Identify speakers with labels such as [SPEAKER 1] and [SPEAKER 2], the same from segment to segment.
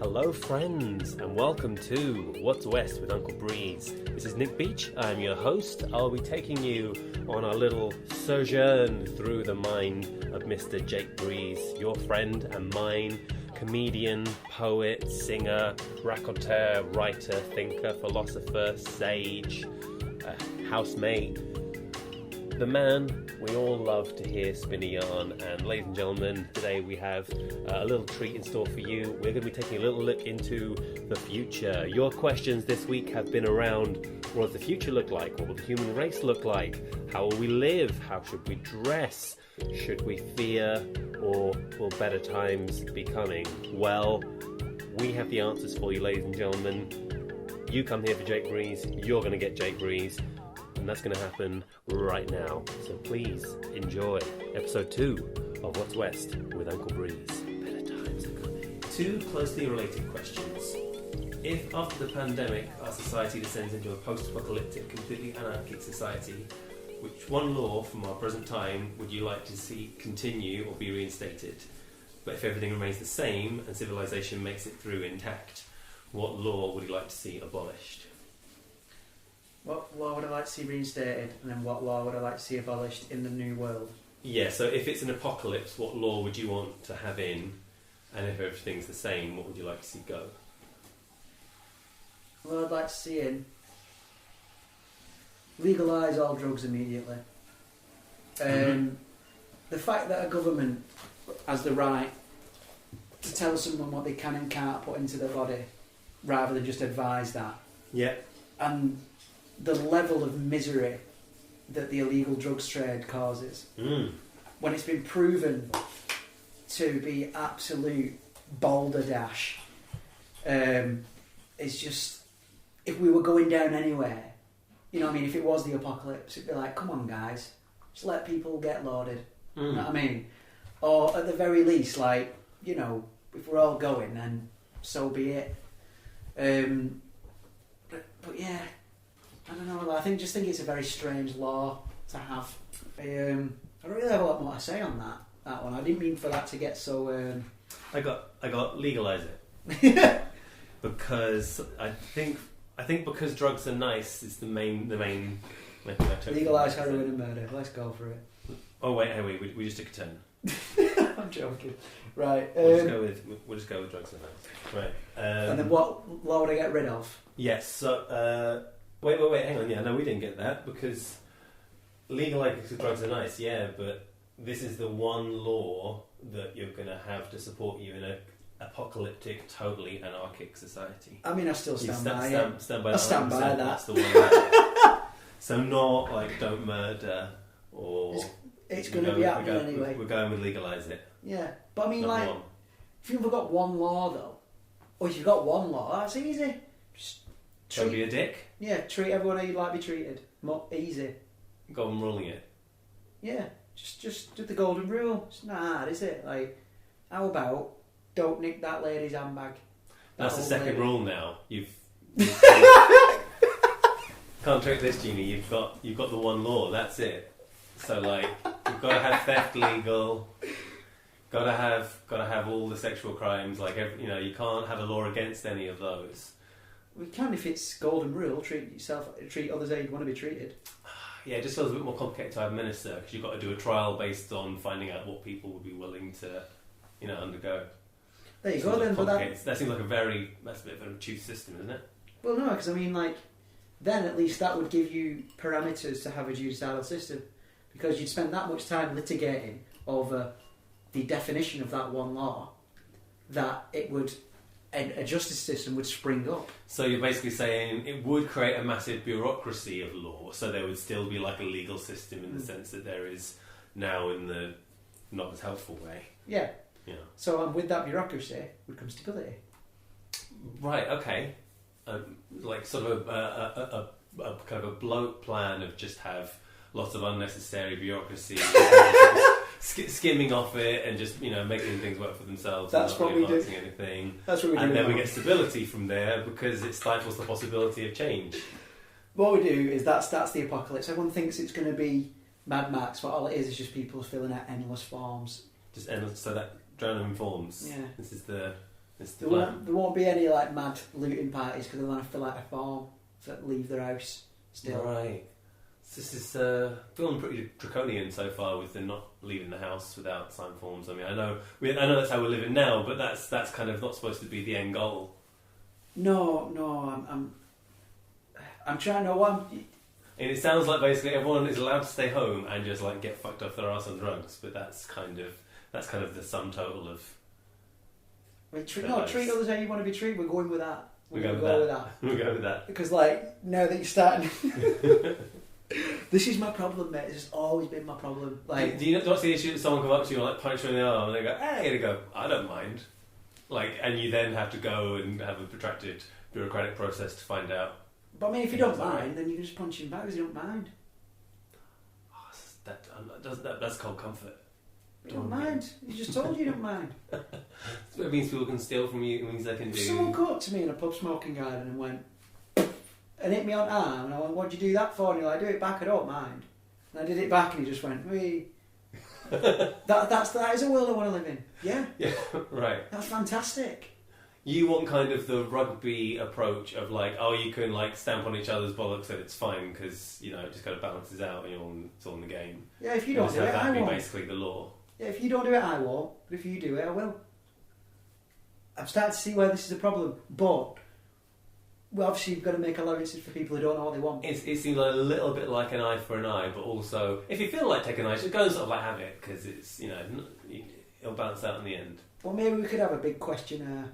[SPEAKER 1] Hello friends and welcome to What's West with Uncle Breeze. This is Nick Beach, I'm your host. I'll be taking you on a little sojourn through the mind of Mr. Jake Breeze, your friend and mine, comedian, poet, singer, raconteur, writer, thinker, philosopher, sage, housemate. The man we all love to hear spin a yarn, and ladies and gentlemen, today we have a little treat in store for you. We're going to be taking a little look into the future. Your questions this week have been around, what does the future look like? What will the human race look like? How will we live? How should we dress? Should we fear, or will better times be coming? Well, we have the answers for you, ladies and gentlemen. You come here for Jake Breeze, you're going to get Jake Breeze. And that's going to happen right now. So please enjoy episode 2 of What's West with Uncle Breeze. Better times are coming. Two closely related questions. If after the pandemic our society descends into a post-apocalyptic, completely anarchic society, which one law from our present time would you like to see continue or be reinstated? But if everything remains the same and civilization makes it through intact, what law would you like to see abolished?
[SPEAKER 2] What law would I like to see reinstated, and then what law would I like to see abolished in the new world?
[SPEAKER 1] Yeah, so if it's an apocalypse, what law would you want to have in? And if everything's the same, what would you like to see go?
[SPEAKER 2] Well, I'd like to see in legalise all drugs immediately. The fact that a government has the right to tell someone what they can and can't put into their body, rather than just advise that.
[SPEAKER 1] Yeah.
[SPEAKER 2] And the level of misery that the illegal drugs trade causes, when it's been proven to be absolute balderdash, it's just, if we were going down anywhere, you know what I mean, if it was the apocalypse, it'd be like, come on guys, just let people get loaded, you know what I mean? Or at the very least, like, you know, if we're all going, then so be it. But yeah, I don't know. I think it's a very strange law to have. I don't really have a lot more to say on that one. I didn't mean for that to get so.
[SPEAKER 1] I got legalise it because I think because drugs are nice is the main.
[SPEAKER 2] Legalise heroin and murder. Let's go for it.
[SPEAKER 1] Oh wait, we just took a turn.
[SPEAKER 2] I'm joking. Right.
[SPEAKER 1] We'll just go with drugs and nice. Right.
[SPEAKER 2] And then what law would I get rid of?
[SPEAKER 1] Yes. So. Wait, hang on. Yeah, no, we didn't get that because legalising drugs are nice, yeah, but this is the one law that you're going to have to support you in an apocalyptic, totally anarchic society.
[SPEAKER 2] I mean, I still stand by it.
[SPEAKER 1] I stand by that. That's the one. So not like don't murder or...
[SPEAKER 2] It's going to be happening anyway.
[SPEAKER 1] We're going with legalise it.
[SPEAKER 2] Yeah, but I mean, like, if you've got one law though, or if you've got one law, that's easy. Just
[SPEAKER 1] don't be a dick.
[SPEAKER 2] Yeah, treat everyone how you'd like to be treated. Easy.
[SPEAKER 1] Golden ruling it.
[SPEAKER 2] Yeah, just do the golden rule. It's not hard, is it? Like, how about don't nick that lady's handbag?
[SPEAKER 1] That's the second rule now. You've can't trick this genie. You've got the one law. That's it. So like, you've got to have theft legal. Got to have all the sexual crimes. Like, you can't have a law against any of those.
[SPEAKER 2] We can if it's golden rule. Treat others how you want to be treated.
[SPEAKER 1] Yeah, it just feels a bit more complicated to administer because you've got to do a trial based on finding out what people would be willing to, undergo.
[SPEAKER 2] There you go then. But
[SPEAKER 1] that seems like that's a bit of an obtuse system, isn't it?
[SPEAKER 2] Well, no, because I mean, like, then at least that would give you parameters to have a judicial system, because you'd spend that much time litigating over the definition of that one law that it would. And a justice system would spring up. So
[SPEAKER 1] you're basically saying it would create a massive bureaucracy of law, so there would still be like a legal system in the sense that there is now in the not as helpful way.
[SPEAKER 2] Yeah. So with that bureaucracy would come stability.
[SPEAKER 1] Right, okay. Like sort of a kind of a bloat plan of just have lots of unnecessary bureaucracy. Skimming off it and just making things work for themselves.
[SPEAKER 2] That's
[SPEAKER 1] and
[SPEAKER 2] what we do.
[SPEAKER 1] Anything.
[SPEAKER 2] That's what we do.
[SPEAKER 1] And then we get stability from there because it stifles the possibility of change.
[SPEAKER 2] What we do is that's the apocalypse. Everyone thinks it's going to be Mad Max, but all it is just people filling out endless forms.
[SPEAKER 1] Just endless. So that drowning in forms.
[SPEAKER 2] Yeah.
[SPEAKER 1] This is the It's the plan.
[SPEAKER 2] There won't be any like mad looting parties because they'll have to like a farm to leave their house still.
[SPEAKER 1] Right. So this is feeling pretty draconian so far with the not leaving the house without signed forms. I mean, I know that's how we're living now, but that's kind of not supposed to be the end goal.
[SPEAKER 2] No, I'm trying to.
[SPEAKER 1] And it sounds like basically everyone is allowed to stay home and just like get fucked off their ass on drugs, but that's kind of the sum total of.
[SPEAKER 2] Treat others how you want to be treated. We're going with that.
[SPEAKER 1] We're going with that. We'll go with that.
[SPEAKER 2] Because like now that you're starting, this is my problem, mate. This has always been my problem. Like,
[SPEAKER 1] do you not see the issue that someone come up to you and like punch you in the arm and they go, "Hey," and they go, "I don't mind," like, and you then have to go and have a protracted bureaucratic process to find out.
[SPEAKER 2] But I mean, if you don't mind, then you can just punch him back because you don't mind.
[SPEAKER 1] Oh, that's called comfort.
[SPEAKER 2] You don't mind. You just told you don't mind.
[SPEAKER 1] It means people can steal from you. It means they can do.
[SPEAKER 2] If someone come up to me in a pub smoking garden and went and hit me on the arm, and I went, "What'd you do that for?" And you're like, "Do it back. I don't mind." And I did it back, and he just went, "Wee." That is a world I want to live in. Yeah.
[SPEAKER 1] Yeah. Right.
[SPEAKER 2] That's fantastic.
[SPEAKER 1] You want kind of the rugby approach of like, oh, you can like stamp on each other's bollocks and it's fine because you know it just kind of balances out and it's all in the game.
[SPEAKER 2] Yeah, if you don't do it,
[SPEAKER 1] that
[SPEAKER 2] I
[SPEAKER 1] be
[SPEAKER 2] won't.
[SPEAKER 1] basically the law.
[SPEAKER 2] Yeah, if you don't do it, I won't. But if you do it, I will. I'm starting to see where this is a problem, but obviously you've got to make allowances for people who don't know what they want.
[SPEAKER 1] It seems like a little bit like an eye for an eye, but also if you feel like taking an eye, just go and sort of like have it because it's it'll balance out in the end.
[SPEAKER 2] Well, maybe we could have a big questionnaire.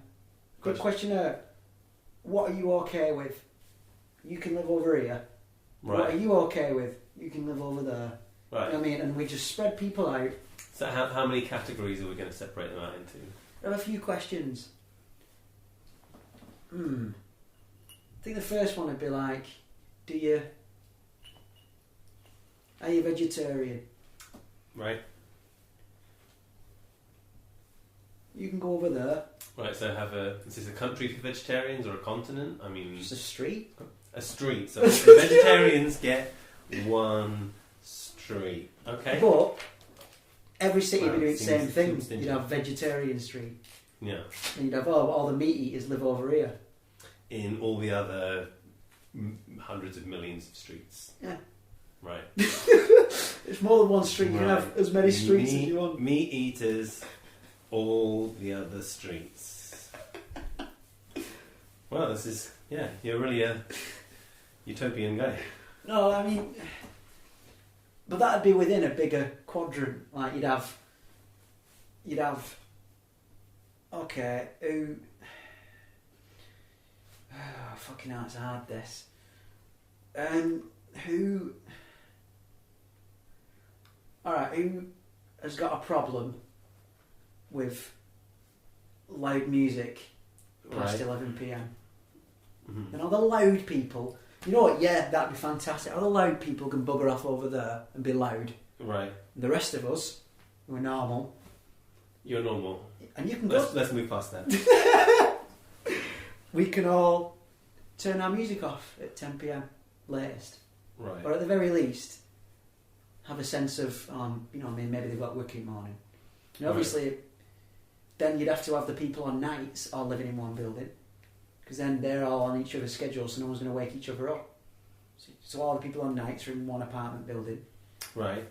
[SPEAKER 2] Good questionnaire. What are you okay with? You can live over here.
[SPEAKER 1] Right.
[SPEAKER 2] What are you okay with? You can live over there.
[SPEAKER 1] Right.
[SPEAKER 2] You know what I mean? And we just spread people out.
[SPEAKER 1] So how many categories are we going to separate them out into?
[SPEAKER 2] I have a few questions. I think the first one would be like, are you vegetarian?
[SPEAKER 1] Right.
[SPEAKER 2] You can go over there.
[SPEAKER 1] Right, so is this a country for vegetarians or a continent? I mean...
[SPEAKER 2] Just a street.
[SPEAKER 1] A street. So vegetarians get one street. Okay.
[SPEAKER 2] But every city would be doing the same thing.
[SPEAKER 1] stingy.
[SPEAKER 2] You'd have vegetarian street.
[SPEAKER 1] Yeah.
[SPEAKER 2] And you'd have, all the meat eaters live over here.
[SPEAKER 1] In all the other hundreds of millions of streets.
[SPEAKER 2] Yeah.
[SPEAKER 1] Right.
[SPEAKER 2] It's more than one street. You can have as many streets as you want.
[SPEAKER 1] Meat eaters... all the other streets. Well, this is you're really a utopian guy.
[SPEAKER 2] No, I mean, but that'd be within a bigger quadrant. Like you'd have. Okay, who? Oh, fucking hell, it's hard. This. Who? All right, who has got a problem with loud music past 11 p.m.
[SPEAKER 1] Mm-hmm.
[SPEAKER 2] And all the loud people, you know what? Yeah, that'd be fantastic. All the loud people can bugger off over there and be loud.
[SPEAKER 1] Right.
[SPEAKER 2] And the rest of us, who are normal.
[SPEAKER 1] You're normal.
[SPEAKER 2] And you can
[SPEAKER 1] Let's move past that.
[SPEAKER 2] We can all turn our music off at 10 p.m. latest.
[SPEAKER 1] Right.
[SPEAKER 2] Or at the very least, have a sense of, maybe they've got work in the morning. And obviously, then you'd have to have the people on nights all living in one building. Because then they're all on each other's schedule, so no one's going to wake each other up. So all the people on nights are in one apartment building.
[SPEAKER 1] Right.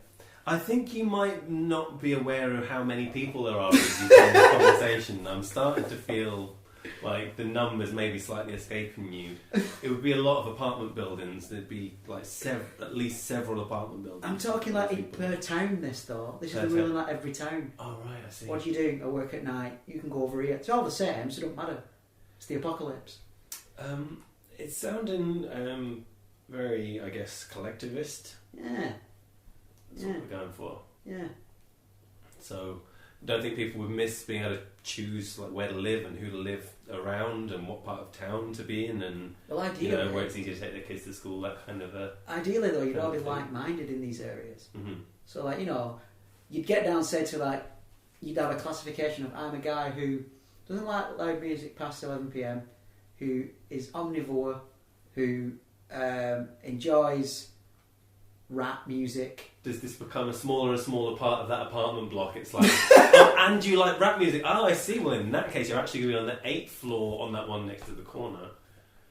[SPEAKER 1] I think you might not be aware of how many people there are as you tell this conversation. I'm starting to feel like the numbers may be slightly escaping you. It would be a lot of apartment buildings. There'd be like at least several apartment buildings.
[SPEAKER 2] I'm talking like per town this though. This is really like every town.
[SPEAKER 1] Oh right, I see.
[SPEAKER 2] What do you do? I work at night. You can go over here. It's all the same, so it don't matter. It's the apocalypse.
[SPEAKER 1] It's sounding very, I guess, collectivist.
[SPEAKER 2] Yeah.
[SPEAKER 1] That's what we're going for.
[SPEAKER 2] Yeah.
[SPEAKER 1] So, I don't think people would miss being able to choose like where to live and who to live around and what part of town to be in, and
[SPEAKER 2] ideally,
[SPEAKER 1] where it's easier to take their kids to school. That kind of
[SPEAKER 2] ideally, though, you'd all be like-minded in these areas.
[SPEAKER 1] Mm-hmm.
[SPEAKER 2] So, you'd get down, say, to you'd have a classification of I'm a guy who doesn't like loud music past 11 p.m, who is omnivore, who enjoys rap music,
[SPEAKER 1] does this become a smaller and smaller part of that apartment block? It's like, oh, and you like rap music. Oh, I see. Well, in that case, you're actually going to be on the 8th floor on that one next to the corner.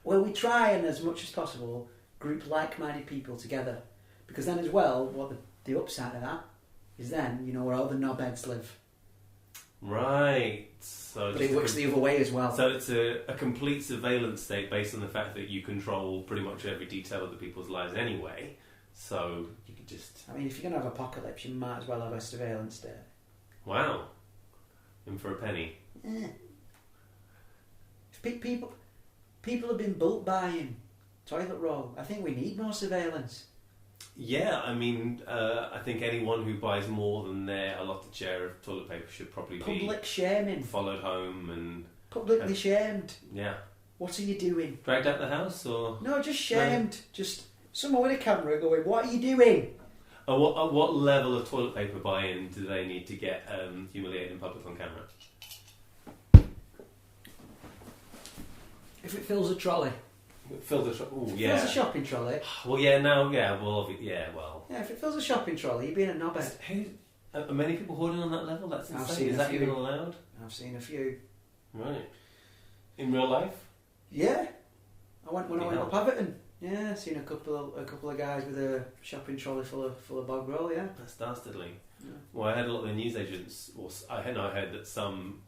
[SPEAKER 2] Well, we try and, as much as possible, group like-minded people together. Because then as well, what the upside of that is then, you know, where all the knobheads live.
[SPEAKER 1] Right. So
[SPEAKER 2] But it works the other way as well.
[SPEAKER 1] So it's a complete surveillance state based on the fact that you control pretty much every detail of the people's lives anyway. So you could just...
[SPEAKER 2] I mean, if you're going to have apocalypse, you might as well have a surveillance state.
[SPEAKER 1] Wow. In for a penny.
[SPEAKER 2] Yeah. People have been bulk buying toilet roll. I think we need more surveillance.
[SPEAKER 1] Yeah, I mean, I think anyone who buys more than their allotted share of toilet paper should probably
[SPEAKER 2] Public shaming.
[SPEAKER 1] be followed home and...
[SPEAKER 2] Publicly shamed.
[SPEAKER 1] Yeah.
[SPEAKER 2] What are you doing?
[SPEAKER 1] Dragged out the house, or...?
[SPEAKER 2] No, just shamed. Just someone with a camera going, what are you doing?
[SPEAKER 1] At what level of toilet paper buy-in do they need to get humiliated in public on camera?
[SPEAKER 2] If it fills a trolley.
[SPEAKER 1] Fill the
[SPEAKER 2] If it fills a shopping trolley.
[SPEAKER 1] Well, yeah, no, yeah, well, yeah, well...
[SPEAKER 2] Yeah, if it fills a shopping trolley, you're being a knobhead.
[SPEAKER 1] Are many people hoarding on that level? That's
[SPEAKER 2] I've
[SPEAKER 1] insane.
[SPEAKER 2] seen
[SPEAKER 1] Is
[SPEAKER 2] a
[SPEAKER 1] that
[SPEAKER 2] few.
[SPEAKER 1] even allowed?
[SPEAKER 2] I've seen a few.
[SPEAKER 1] Right. In real life?
[SPEAKER 2] Yeah. I went
[SPEAKER 1] Bloody
[SPEAKER 2] up
[SPEAKER 1] hell.
[SPEAKER 2] Everton. Yeah, seen a couple of guys with a shopping trolley full of bog roll. Yeah.
[SPEAKER 1] That's dastardly.
[SPEAKER 2] Yeah.
[SPEAKER 1] Well, I heard a lot of the newsagents, I heard that some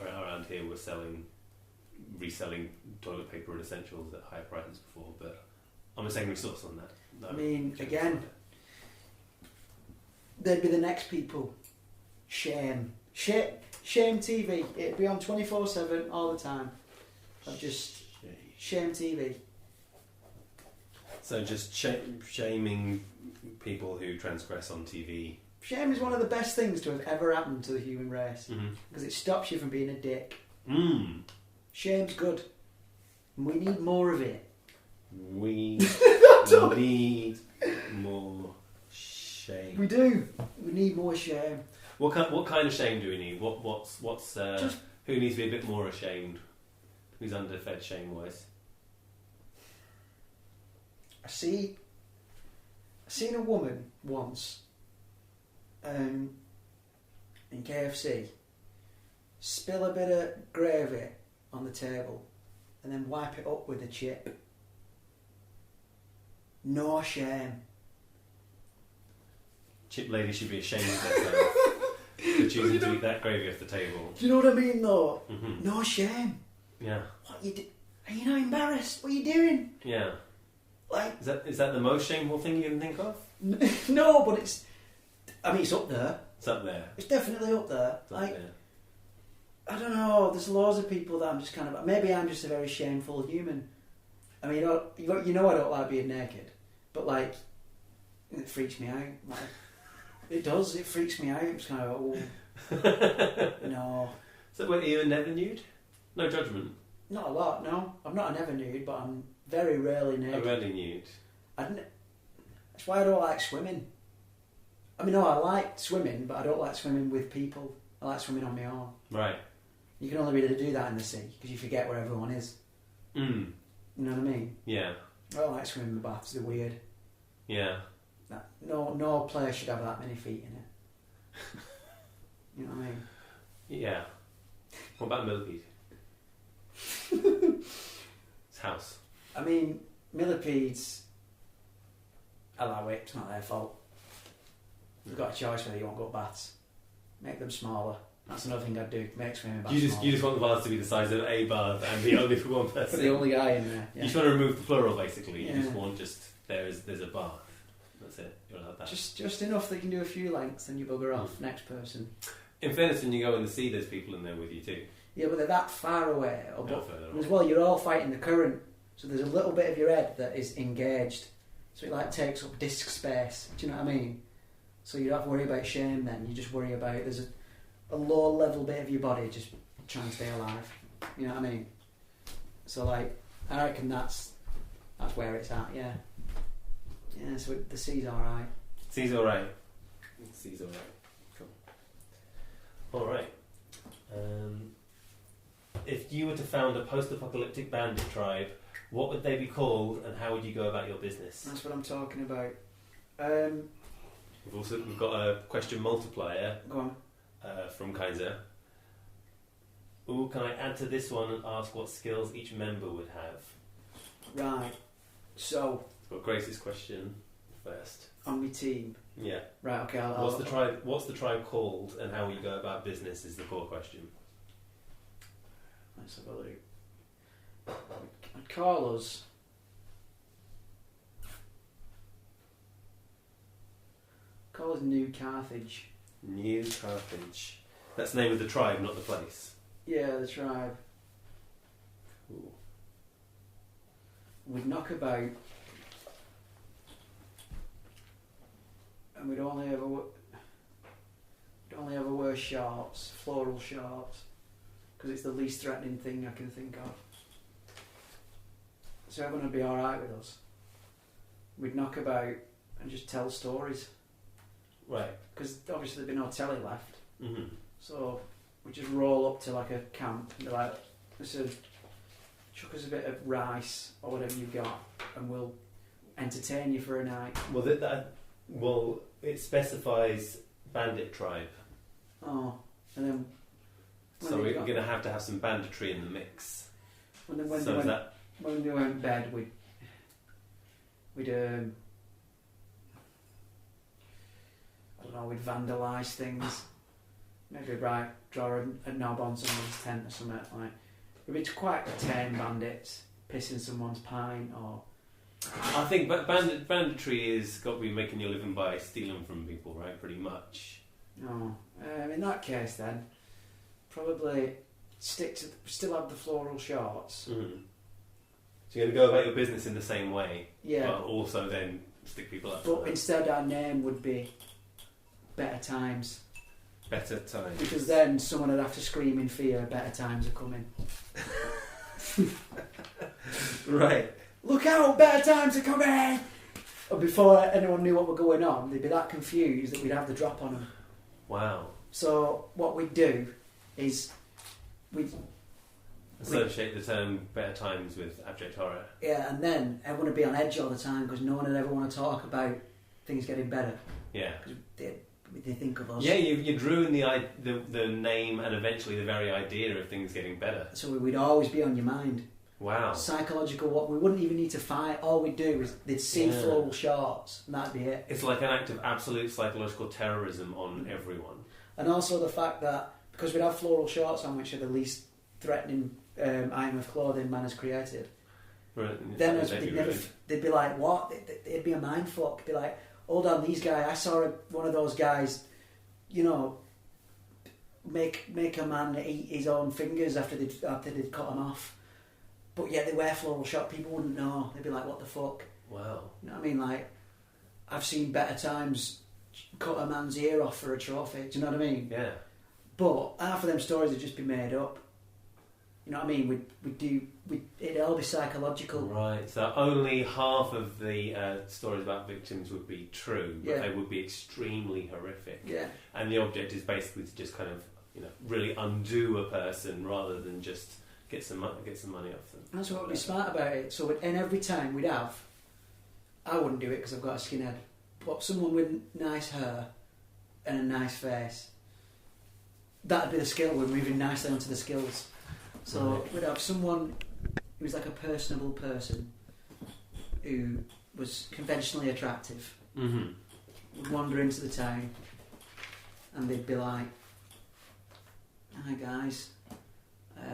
[SPEAKER 1] around here were reselling toilet paper and essentials at higher prices before, but I'm a secondary source on that. No,
[SPEAKER 2] I mean,
[SPEAKER 1] check
[SPEAKER 2] again,
[SPEAKER 1] it.
[SPEAKER 2] they'd be the next people. Shame TV. It'd be on 24/7 all the time. Of just shame TV.
[SPEAKER 1] So just shaming people who transgress on TV.
[SPEAKER 2] Shame is one of the best things to have ever happened to the human race because it stops you from being a dick.
[SPEAKER 1] Mm.
[SPEAKER 2] Shame's good. And we need more of it.
[SPEAKER 1] We need more shame.
[SPEAKER 2] We do. We need more shame.
[SPEAKER 1] What kind of shame do we need? Who needs to be a bit more ashamed? Who's underfed shame wise?
[SPEAKER 2] I seen a woman once in KFC spill a bit of gravy on the table and then wipe it up with a chip. No shame.
[SPEAKER 1] Chip lady should be ashamed of herself for choosing to eat that gravy off the table.
[SPEAKER 2] Do you know what I mean though?
[SPEAKER 1] Mm-hmm.
[SPEAKER 2] No shame.
[SPEAKER 1] Yeah.
[SPEAKER 2] What you do? Are you not embarrassed? What are you doing?
[SPEAKER 1] Yeah.
[SPEAKER 2] Like,
[SPEAKER 1] Is that the most shameful thing you can think of?
[SPEAKER 2] no, but it's up there.
[SPEAKER 1] It's up there.
[SPEAKER 2] It's definitely up there.
[SPEAKER 1] It's up
[SPEAKER 2] Like,
[SPEAKER 1] there.
[SPEAKER 2] I don't know. There's loads of people that I'm just kind of. Maybe I'm just a very shameful human. I mean, you know, I don't like being naked, but like, it freaks me out. Like, it does. It freaks me out. It's kind of no.
[SPEAKER 1] So, wait, are you never nude? No judgment.
[SPEAKER 2] Not a lot. No, I'm not a never nude, but I'm very rarely naked.
[SPEAKER 1] Rarely nude.
[SPEAKER 2] That's why I don't like swimming. I mean, no, I like swimming, but I don't like swimming with people. I like swimming on my own.
[SPEAKER 1] Right.
[SPEAKER 2] You can only really do that in the sea because you forget where everyone is.
[SPEAKER 1] Mm.
[SPEAKER 2] You know what I mean?
[SPEAKER 1] Yeah.
[SPEAKER 2] I don't like swimming in the baths. They're weird.
[SPEAKER 1] Yeah.
[SPEAKER 2] No player should have that many feet in it. You know what I mean?
[SPEAKER 1] Yeah. What about millipedes? It's house.
[SPEAKER 2] I mean, millipedes allow it. It's not their fault. You've got a choice whether you want to go baths. Make them smaller. That's another thing I'd do. Make swimming baths
[SPEAKER 1] You
[SPEAKER 2] smaller.
[SPEAKER 1] just want the baths to be the size of a bath and be only for one person.
[SPEAKER 2] the only guy in there. Yeah.
[SPEAKER 1] You just want to remove the plural, basically. You
[SPEAKER 2] Yeah.
[SPEAKER 1] just want there's a bath. That's it. You're allowed that.
[SPEAKER 2] Just enough that you can do a few lengths and you bugger off. Next person.
[SPEAKER 1] In fairness, when you go in the sea, there's people in there with you too.
[SPEAKER 2] Yeah, but they're that far away.
[SPEAKER 1] Not further
[SPEAKER 2] And as
[SPEAKER 1] on.
[SPEAKER 2] well, you're all fighting the current, so there's a little bit of your head that is engaged. So it like takes up disk space. Do you know what I mean? So you don't have to worry about shame then. You just worry about there's a low level bit of your body just trying to stay alive. You know what I mean? So like, I reckon that's where it's at. Yeah. Yeah. So the sea's all right.
[SPEAKER 1] Sea's alright. Sea's alright. Cool. Alright. If you were to found a post-apocalyptic bandit tribe, what would they be called and how would you go about your business?
[SPEAKER 2] That's what I'm talking about.
[SPEAKER 1] We've got a question multiplier
[SPEAKER 2] Go on.
[SPEAKER 1] from Kaiser. Ooh, can I add to this one and ask what skills each member would have?
[SPEAKER 2] Right. So,
[SPEAKER 1] Got Grace's question first.
[SPEAKER 2] on my team.
[SPEAKER 1] Yeah.
[SPEAKER 2] Right, okay.
[SPEAKER 1] What's the tribe called, and how will you go about business? Is the core question.
[SPEAKER 2] Let's have a look. I'd call us. Call us New Carthage.
[SPEAKER 1] New Carthage. That's the name of the tribe, not the place.
[SPEAKER 2] Yeah, the tribe.
[SPEAKER 1] Cool.
[SPEAKER 2] We'd knock about, and we'd only ever wear shorts, floral shorts, because it's the least threatening thing I can think of. So everyone would be all right with us. We'd knock about and just tell stories,
[SPEAKER 1] Right.
[SPEAKER 2] because obviously there'd be no telly left.
[SPEAKER 1] Mm-hmm.
[SPEAKER 2] So we just roll up to like a camp and be like, listen, chuck us a bit of rice or whatever you've got, and we'll entertain you for a night.
[SPEAKER 1] Well, it specifies bandit tribe,
[SPEAKER 2] Oh, and then
[SPEAKER 1] so we're going to have some banditry in the mix.
[SPEAKER 2] when we went to bed, we'd I don't know, we'd vandalise things. Maybe draw a knob on someone's tent or something like. We'd be quite tame bandits, pissing someone's pint or.
[SPEAKER 1] I think banditry is got to be making your living by stealing from people, right? Pretty much.
[SPEAKER 2] No, in that case then, probably still have the floral shorts.
[SPEAKER 1] Mm-hmm. So you're going to go about your business in the same way,
[SPEAKER 2] Yeah.
[SPEAKER 1] but also then stick people up.
[SPEAKER 2] But instead our name would be Better Times.
[SPEAKER 1] Better times.
[SPEAKER 2] Because then someone would have to scream in fear, better times are coming.
[SPEAKER 1] Right.
[SPEAKER 2] Look out, better times are coming! And before anyone knew what were going on, they'd be that confused that we'd have the drop on them.
[SPEAKER 1] Wow.
[SPEAKER 2] So what we'd do is
[SPEAKER 1] Associate the term better times with abject horror.
[SPEAKER 2] yeah, and then everyone would be on edge all the time because no one would ever want to talk about things getting better.
[SPEAKER 1] Yeah.
[SPEAKER 2] Because they think of us.
[SPEAKER 1] Yeah, you'd ruin the name and eventually the very idea of things getting better.
[SPEAKER 2] So we'd always be on your mind.
[SPEAKER 1] Wow.
[SPEAKER 2] Psychological, what we wouldn't even need to fight. All we'd do is they'd see floral shorts and that'd be it.
[SPEAKER 1] It's like an act of absolute psychological terrorism on everyone.
[SPEAKER 2] And also the fact that because we'd have floral shorts on, which are the least threatening item of clothing man has created, then they'd be like, what? It'd be a mind fuck. It'd be like, hold on, these guys, I saw one of those guys, you know, make a man eat his own fingers after they'd cut them off. But yet they wear floral shorts, people wouldn't know. They'd be like, what the fuck?
[SPEAKER 1] Wow.
[SPEAKER 2] You know what I mean? Like, I've seen Better Times cut a man's ear off for a trophy. Do you know what I mean?
[SPEAKER 1] Yeah.
[SPEAKER 2] But half of them stories would just be made up. You know what I mean? It'd all be psychological.
[SPEAKER 1] Right. So only half of the stories about victims would be true, but
[SPEAKER 2] Yeah.
[SPEAKER 1] they would be extremely horrific.
[SPEAKER 2] Yeah.
[SPEAKER 1] And the object is basically to just kind of, really undo a person rather than just get some money off them.
[SPEAKER 2] That's what would be smart about it. So, and every time we'd have, I wouldn't do it because I've got a skinhead, but someone with nice hair and a nice face, that'd be the skill. We're moving nicely onto the skills. So
[SPEAKER 1] Right.
[SPEAKER 2] we'd have someone who was like a personable person who was conventionally attractive,
[SPEAKER 1] Mm-hmm.
[SPEAKER 2] would wander into the town and they'd be like, hi guys,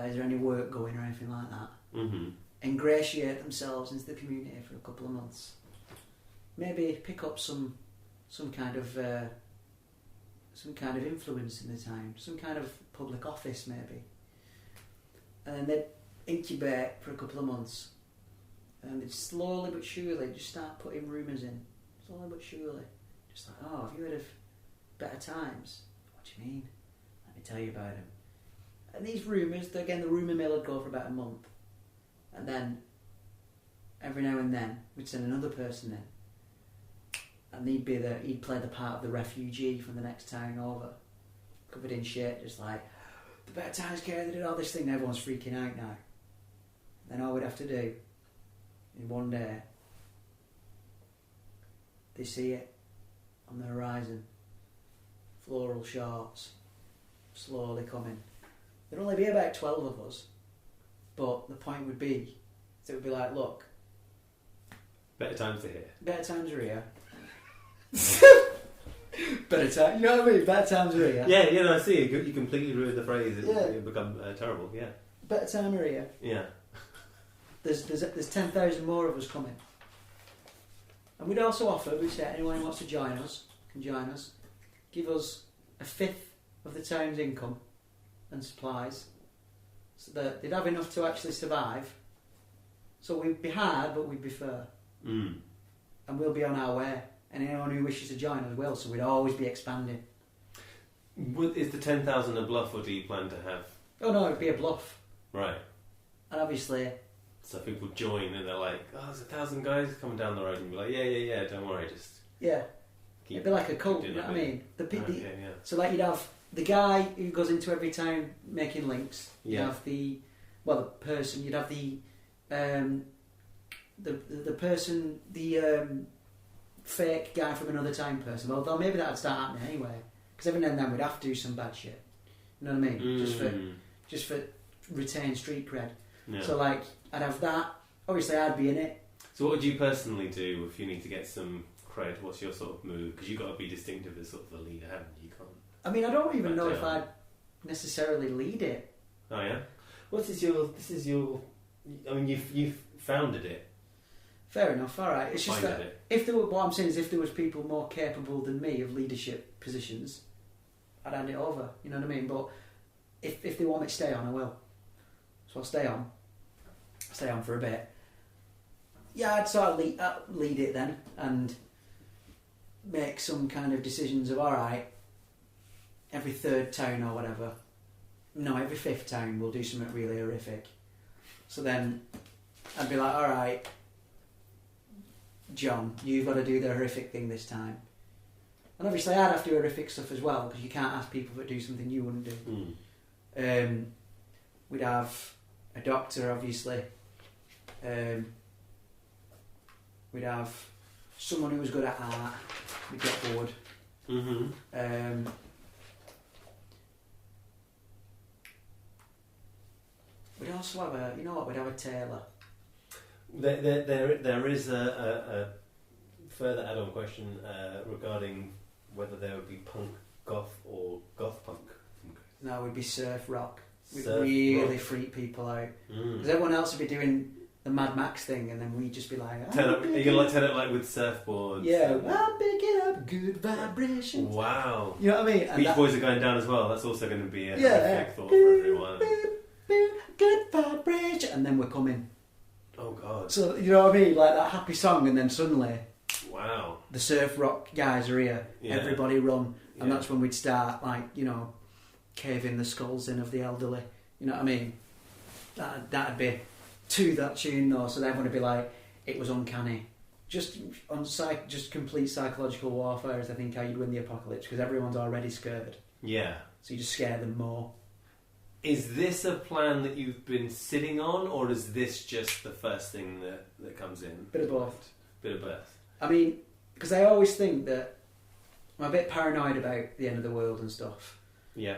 [SPEAKER 2] is there any work going or anything like that?
[SPEAKER 1] Mm-hmm.
[SPEAKER 2] Ingratiate themselves into the community for a couple of months. Maybe pick up some kind of influence in the town, some kind of public office maybe. And then they'd incubate for a couple of months. And they'd slowly but surely just start putting rumours in. Slowly but surely. Just like, oh, have you heard of Better Times? What do you mean? Let me tell you about them. And these rumours, again, the rumour mill would go for about a month. And then, every now and then, we'd send another person in. And he'd play the part of the refugee from the next town over. Covered in shit, just like, the Better Times care, they did all this thing, and everyone's freaking out now. Then all we'd have to do, in one day, they see it, on the horizon. Floral shorts, slowly coming. There'd only be about 12 of us, but the point would be, it would be like, look,
[SPEAKER 1] Better times are here.
[SPEAKER 2] better times are here. Better time, you know what I mean? Better times are here.
[SPEAKER 1] Yeah, no, I see. You completely ruined the phrase. It's
[SPEAKER 2] Yeah.
[SPEAKER 1] become terrible. Yeah.
[SPEAKER 2] Better time are here.
[SPEAKER 1] Yeah.
[SPEAKER 2] There's 10,000 more of us coming. And we'd also offer, we say anyone who wants to join us can join us. Give us a fifth of the town's income and supplies, so that they'd have enough to actually survive. So we'd be hard, but we'd be fair.
[SPEAKER 1] Mm.
[SPEAKER 2] And we'll be on our way. And anyone who wishes to join us will, so we'd always be expanding.
[SPEAKER 1] Is the 10,000 a bluff, or do you plan to have...
[SPEAKER 2] Oh no, it'd be a bluff.
[SPEAKER 1] Right.
[SPEAKER 2] And obviously,
[SPEAKER 1] So people join and they're like, oh, there's 1,000 guys coming down the road, and be like, yeah, don't worry, just
[SPEAKER 2] yeah,
[SPEAKER 1] keep...
[SPEAKER 2] it'd be like a cult,
[SPEAKER 1] keep
[SPEAKER 2] you know
[SPEAKER 1] doing
[SPEAKER 2] what I
[SPEAKER 1] it.
[SPEAKER 2] mean? The
[SPEAKER 1] Okay, yeah.
[SPEAKER 2] So like you'd have the guy who goes into every town making links. You'd
[SPEAKER 1] Yeah.
[SPEAKER 2] have the person. You'd have the person, fake guy from another town person. Although maybe that'd start happening anyway, because every now and then we'd have to do some bad shit. You know what I mean? Just for retain street cred.
[SPEAKER 1] Yeah.
[SPEAKER 2] So like I'd have that. Obviously, I'd be in it.
[SPEAKER 1] So what would you personally do if you need to get some cred? What's your sort of move? Because you've got to be distinctive as sort of the leader, haven't you? You can't...
[SPEAKER 2] I mean, I don't even know
[SPEAKER 1] But,
[SPEAKER 2] if I'd necessarily lead it.
[SPEAKER 1] Oh, yeah? This is your... I mean, you've founded it.
[SPEAKER 2] Fair enough. All right. It's just
[SPEAKER 1] Minded
[SPEAKER 2] that
[SPEAKER 1] it.
[SPEAKER 2] if there were, what I'm saying is, if there was people more capable than me of leadership positions, I'd hand it over. You know what I mean? But if they want me to stay on, I will. So I'll stay on. Stay on for a bit. Yeah, I'd sort of lead it then and make some kind of decisions of, all right, every third town or whatever. No, every fifth town we'll do something really horrific. So then I'd be like, all right, John, you've got to do the horrific thing this time. And obviously I'd have to do horrific stuff as well, because you can't ask people to do something you wouldn't do. We'd have a doctor, obviously. We'd have someone who was good at art. We'd get bored.
[SPEAKER 1] Mm-hmm.
[SPEAKER 2] We'd also have a, you know what? We'd have a tailor.
[SPEAKER 1] There is a further add-on question regarding whether there would be punk goth or goth punk.
[SPEAKER 2] No, we'd be surf rock. We'd
[SPEAKER 1] Surf
[SPEAKER 2] really
[SPEAKER 1] rock.
[SPEAKER 2] freak people out.
[SPEAKER 1] Mm.
[SPEAKER 2] Because everyone else would be doing the Mad Max thing, and then we'd just be like,
[SPEAKER 1] Turn up, you're gonna turn up like with surfboards.
[SPEAKER 2] yeah,
[SPEAKER 1] and-
[SPEAKER 2] I'm picking up good vibrations.
[SPEAKER 1] Wow.
[SPEAKER 2] You know what I mean? And
[SPEAKER 1] Beach
[SPEAKER 2] that-
[SPEAKER 1] Boys are going down as well. That's also going to be a
[SPEAKER 2] Yeah.
[SPEAKER 1] horrific thought for everyone.
[SPEAKER 2] Good vibration, and then we're coming.
[SPEAKER 1] Oh God.
[SPEAKER 2] So you know what I mean? Like that happy song, and then suddenly
[SPEAKER 1] Wow.
[SPEAKER 2] the surf rock guys are here.
[SPEAKER 1] Yeah.
[SPEAKER 2] Everybody run, and
[SPEAKER 1] Yeah.
[SPEAKER 2] that's when we'd start, like, you know, caving the skulls in of the elderly. You know what I mean? That'd be to that tune, though. So everyone would be like, it was uncanny. Just complete psychological warfare is, I think, how you'd win the apocalypse, because everyone's already scared.
[SPEAKER 1] Yeah.
[SPEAKER 2] So you just scare them more.
[SPEAKER 1] Is this a plan that you've been sitting on, or is this just the first thing that comes in?
[SPEAKER 2] Bit of both.
[SPEAKER 1] Bit of both.
[SPEAKER 2] I mean, because I always think that I'm a bit paranoid about the end of the world and stuff.
[SPEAKER 1] Yeah.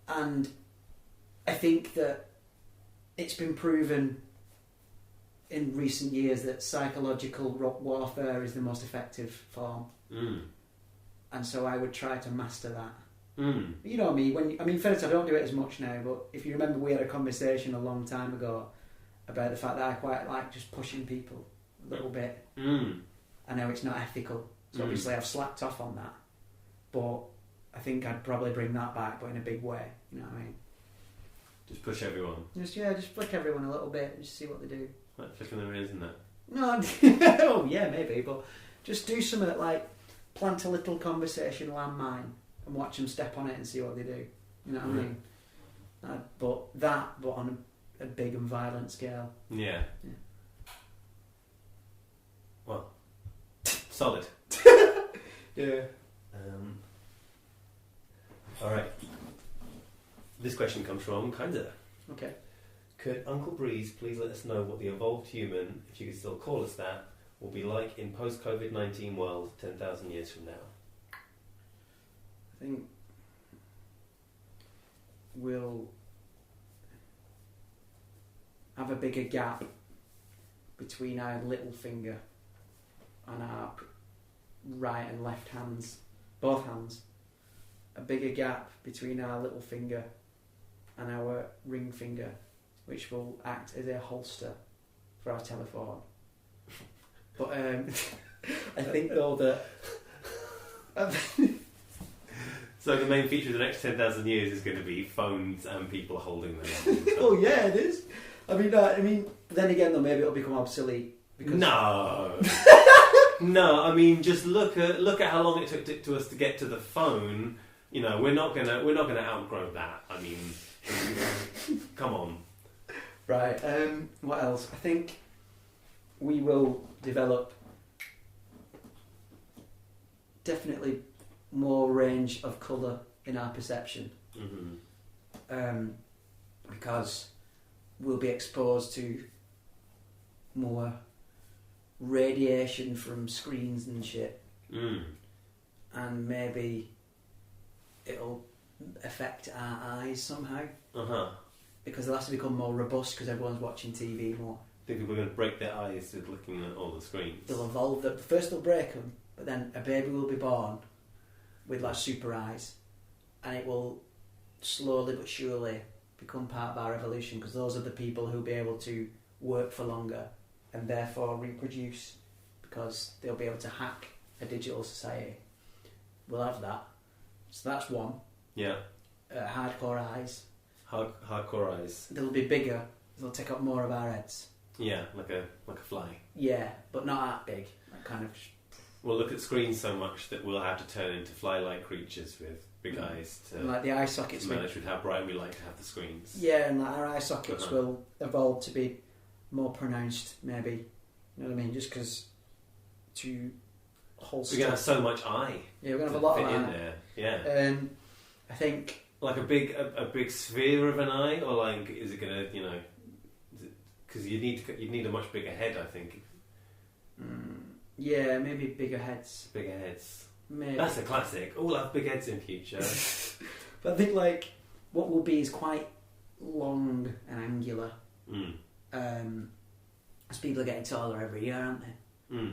[SPEAKER 2] And I think that it's been proven in recent years that psychological warfare is the most effective form.
[SPEAKER 1] Mm.
[SPEAKER 2] And so I would try to master that.
[SPEAKER 1] Mm.
[SPEAKER 2] You know me, fairness, I don't do it as much now, but if you remember, we had a conversation a long time ago about the fact that I quite like just pushing people a little bit.
[SPEAKER 1] Mm.
[SPEAKER 2] I know it's not ethical, so obviously I've slacked off on that. But I think I'd probably bring that back, but in a big way. You know what I mean?
[SPEAKER 1] Just push everyone.
[SPEAKER 2] Just flick everyone a little bit and just see what they do.
[SPEAKER 1] Like flicking their ears, isn't it?
[SPEAKER 2] No, oh yeah, maybe, but just do something like plant a little conversation landmine and watch them step on it and see what they do. You know what I mean? But on a big and violent scale.
[SPEAKER 1] Yeah.
[SPEAKER 2] Yeah.
[SPEAKER 1] Well, solid.
[SPEAKER 2] Yeah.
[SPEAKER 1] All right. This question comes from Kinda.
[SPEAKER 2] Okay.
[SPEAKER 1] Could Uncle Breeze please let us know what the evolved human, if you could still call us that, will be like in post-COVID-19 world 10,000 years from now?
[SPEAKER 2] I think we'll have a bigger gap between our little finger and our right and left hands, both hands. A bigger gap between our little finger and our ring finger, which will act as a holster for our telephone. But I think though that
[SPEAKER 1] So the main feature of the next 10,000 years is going to be phones and people holding them.
[SPEAKER 2] oh yeah, it is. I mean, then again though, maybe it'll become obsolete. Because
[SPEAKER 1] No. No, I mean, just look at how long it took to us to get to the phone. You know, we're not gonna outgrow that. I mean, come on.
[SPEAKER 2] Right. What else? I think we will develop definitely more range of colour in our perception.
[SPEAKER 1] Mm-hmm.
[SPEAKER 2] Because we'll be exposed to more radiation from screens and shit, and maybe it'll affect our eyes somehow. Because they'll have to become more robust because everyone's watching TV more.
[SPEAKER 1] I think we're going to break their eyes with looking at all the screens.
[SPEAKER 2] They'll evolve. First they'll break them, but then a baby will be born with like super eyes, and it will slowly but surely become part of our evolution, because those are the people who'll be able to work for longer and therefore reproduce, because they'll be able to hack a digital society. We'll have that. So that's one.
[SPEAKER 1] Yeah.
[SPEAKER 2] Hardcore eyes.
[SPEAKER 1] Hardcore eyes.
[SPEAKER 2] They'll be bigger. They'll take up more of our heads.
[SPEAKER 1] Yeah, like a fly.
[SPEAKER 2] Yeah, but not that big. That kind of.
[SPEAKER 1] We'll look at screens so much that we'll have to turn into fly-like creatures with big eyes to
[SPEAKER 2] like the eye sockets.
[SPEAKER 1] manage with how bright we like to have the screens.
[SPEAKER 2] Yeah, and like our eye sockets will evolve to be more pronounced, maybe. You know what I mean? Just because to holster.
[SPEAKER 1] We're gonna have so much eye.
[SPEAKER 2] Yeah, we're gonna have a lot
[SPEAKER 1] fit
[SPEAKER 2] of
[SPEAKER 1] in
[SPEAKER 2] eye.
[SPEAKER 1] there. Yeah.
[SPEAKER 2] I think
[SPEAKER 1] Like a big sphere of an eye, or like is it gonna because you need a much bigger head, I think.
[SPEAKER 2] Yeah, maybe bigger heads.
[SPEAKER 1] Bigger heads.
[SPEAKER 2] Maybe.
[SPEAKER 1] That's a classic. All have big heads in future.
[SPEAKER 2] But I think like what will be is quite long and angular. As people are getting taller every year, aren't they?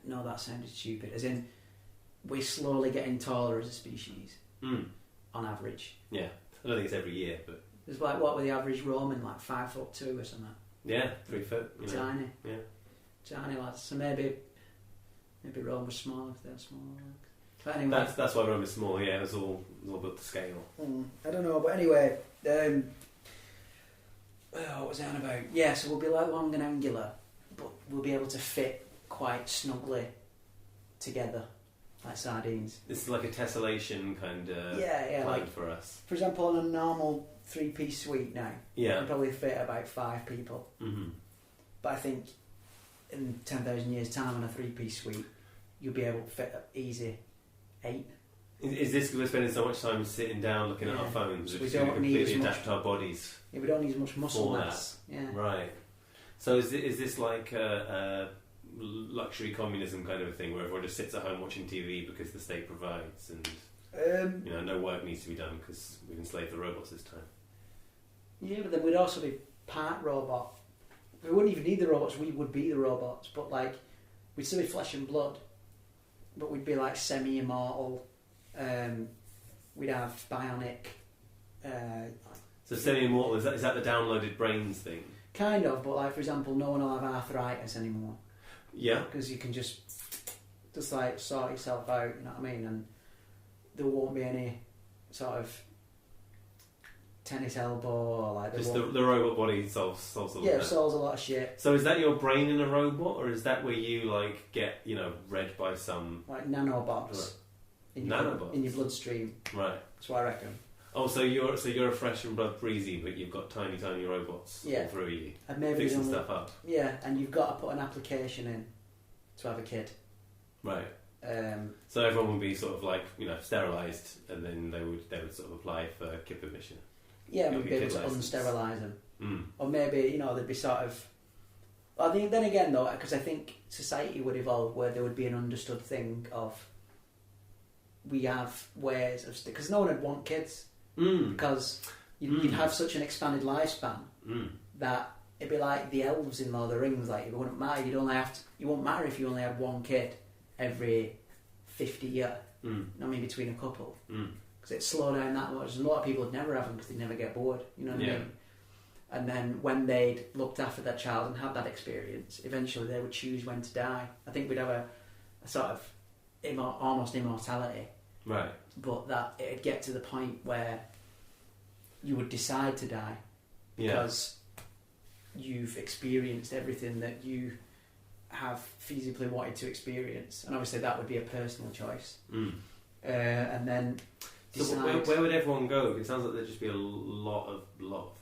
[SPEAKER 2] No, that sounded stupid. As in, we're slowly getting taller as a species, on average.
[SPEAKER 1] Yeah, I don't think it's every year, but
[SPEAKER 2] It's like, what were the average Roman, like 5'2" or something?
[SPEAKER 1] yeah, 3 foot. You know.
[SPEAKER 2] Tiny.
[SPEAKER 1] Yeah.
[SPEAKER 2] Tiny lads. So maybe Rome was small if they're small. But anyway.
[SPEAKER 1] That's why Rome is small. Yeah, it was all about the scale.
[SPEAKER 2] I don't know, but anyway, what was I on about? Yeah, so we'll be like long and angular, but we'll be able to fit quite snugly together, like sardines.
[SPEAKER 1] It's like a tessellation kind of
[SPEAKER 2] plan
[SPEAKER 1] like for us.
[SPEAKER 2] For example, on a normal 3-piece suite now, you can probably fit about 5 people.
[SPEAKER 1] Mm-hmm.
[SPEAKER 2] But I think in 10,000 years' time, on a 3-piece suite, you'll be able to fit easy 8.
[SPEAKER 1] Is this because we're spending so much time sitting down looking at our phones?
[SPEAKER 2] So
[SPEAKER 1] we
[SPEAKER 2] don't need
[SPEAKER 1] completely
[SPEAKER 2] as much,
[SPEAKER 1] adapt our bodies.
[SPEAKER 2] Yeah, we don't need as much muscle
[SPEAKER 1] for
[SPEAKER 2] mass. Yeah.
[SPEAKER 1] Right. So is this like a luxury communism kind of a thing, where everyone just sits at home watching TV because the state provides, and no work needs to be done because we've enslaved the robots this time?
[SPEAKER 2] Yeah, but then we'd also be part robot. We wouldn't even need the robots, we would be the robots, but like we'd still be flesh and blood, but we'd be like semi-immortal. We'd have bionic.
[SPEAKER 1] So semi-immortal, is that the downloaded brains thing?
[SPEAKER 2] Kind of, but like for example, no one will have arthritis anymore.
[SPEAKER 1] Yeah.
[SPEAKER 2] Because you can just like sort yourself out, you know what I mean? And there won't be any sort of tennis elbow or like
[SPEAKER 1] just the robot body solves all that.
[SPEAKER 2] Yeah, it solves a lot of shit.
[SPEAKER 1] So is that your brain in a robot, or is that where you like get read by some
[SPEAKER 2] like nanobots in your bloodstream?
[SPEAKER 1] Right.
[SPEAKER 2] That's what I reckon.
[SPEAKER 1] Oh, so you're a fresh and blood breezy, but you've got tiny robots all through you,
[SPEAKER 2] and maybe
[SPEAKER 1] fixing stuff up.
[SPEAKER 2] Yeah, and you've got to put an application in to have a kid.
[SPEAKER 1] Right. So everyone would be sort of like sterilised, and then they would sort of apply for kid permission.
[SPEAKER 2] Yeah, we'd be able to unsterilise them. Or maybe, there'd be sort of... I think then again though, because I think society would evolve where there would be an understood thing of we have ways of... Because no one would want kids. Because you'd have such an expanded lifespan that it'd be like the elves in Lord of the Rings. Like, it wouldn't matter. You wouldn't matter if you only had one kid every 50 years. I mean, between a couple. Because it'd slow down that much. And a lot of people would never have them because they'd never get bored. You know what I mean? And then when they'd looked after their child and had that experience, eventually they would choose when to die. I think we'd have a sort of almost immortality.
[SPEAKER 1] Right.
[SPEAKER 2] But that it'd get to the point where you would decide to die because you've experienced everything that you have feasibly wanted to experience. And obviously that would be a personal choice. And then
[SPEAKER 1] decide... So where would everyone go? It sounds like there'd just be a lot of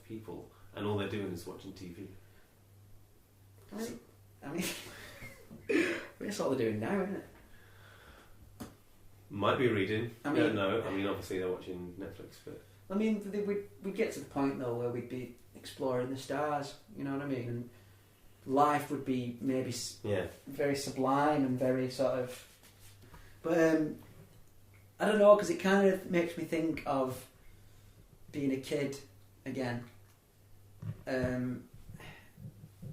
[SPEAKER 1] people. And all they're doing is watching TV.
[SPEAKER 2] I mean, that's what they're doing now, isn't it?
[SPEAKER 1] Might be reading. I don't know. I mean, obviously they're watching Netflix, but...
[SPEAKER 2] I mean, we'd get to the point, though, where we'd be exploring the stars, you know what I mean? And life would be maybe very sublime and very sort of... But, I don't know, because it kind of makes me think of being a kid again. What am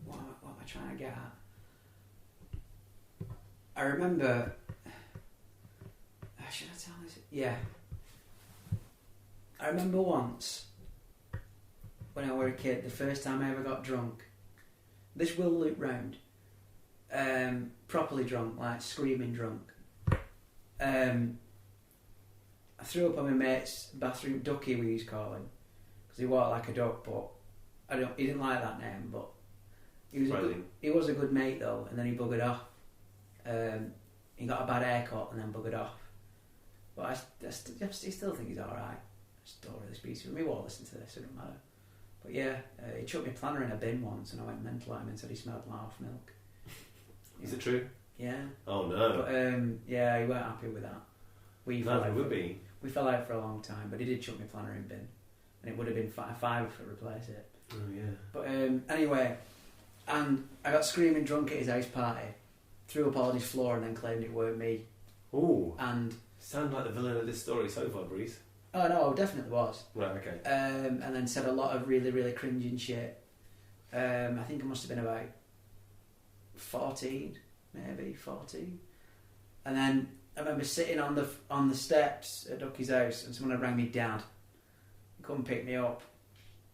[SPEAKER 2] I trying to get at? I remember... Should I tell this? Yeah. I remember once, when I was a kid, the first time I ever got drunk. This will loop round. Properly drunk, like screaming drunk. I threw up on my mate's bathroom, Ducky we used to call him, because he walked like a duck, but he didn't like that name, but he was a good mate though, and then he buggered off. He got a bad haircut and then buggered off. But I still think he's alright. I just don't really speak to him. He won't listen to this, it doesn't matter. But yeah, he chucked my planner in a bin once and I went mental at him and said he smelled like half milk.
[SPEAKER 1] Is it true?
[SPEAKER 2] Yeah.
[SPEAKER 1] Oh no.
[SPEAKER 2] But yeah, he weren't happy with that. We fell out for a long time, but he did chuck my planner in bin. And it would have been a fiver to replace it.
[SPEAKER 1] Oh yeah.
[SPEAKER 2] But anyway, and I got screaming drunk at his house party, threw up all on his floor and then claimed it weren't me.
[SPEAKER 1] Ooh.
[SPEAKER 2] And...
[SPEAKER 1] Sound like the villain of this story so far, Breeze.
[SPEAKER 2] Oh no, definitely was.
[SPEAKER 1] Right, okay.
[SPEAKER 2] And then said a lot of really, really cringing shit. I think I must have been about 14, maybe 14. And then I remember sitting on the steps at Ducky's house, and someone had rang me dad. He come pick me up,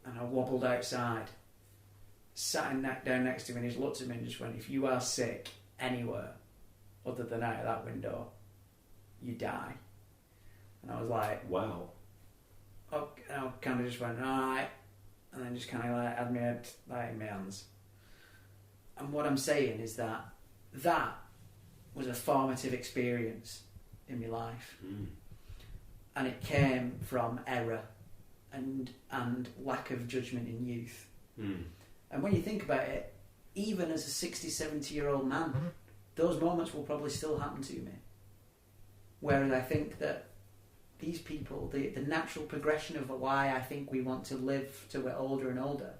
[SPEAKER 2] and I wobbled outside, sat down next to him, and he just looked at me and just went, "If you are sick anywhere other than out of that window, you die." And I was like,
[SPEAKER 1] wow.
[SPEAKER 2] Oh, and I kind of just went, alright, and then just kind of like had my head like in my hands. And what I'm saying is that was a formative experience in my life. And it came from error and lack of judgment in youth. And when you think about it, even as a 60, 70-year-old man, those moments will probably still happen to me. Whereas I think that these people, the natural progression of why I think we want to live till we're older and older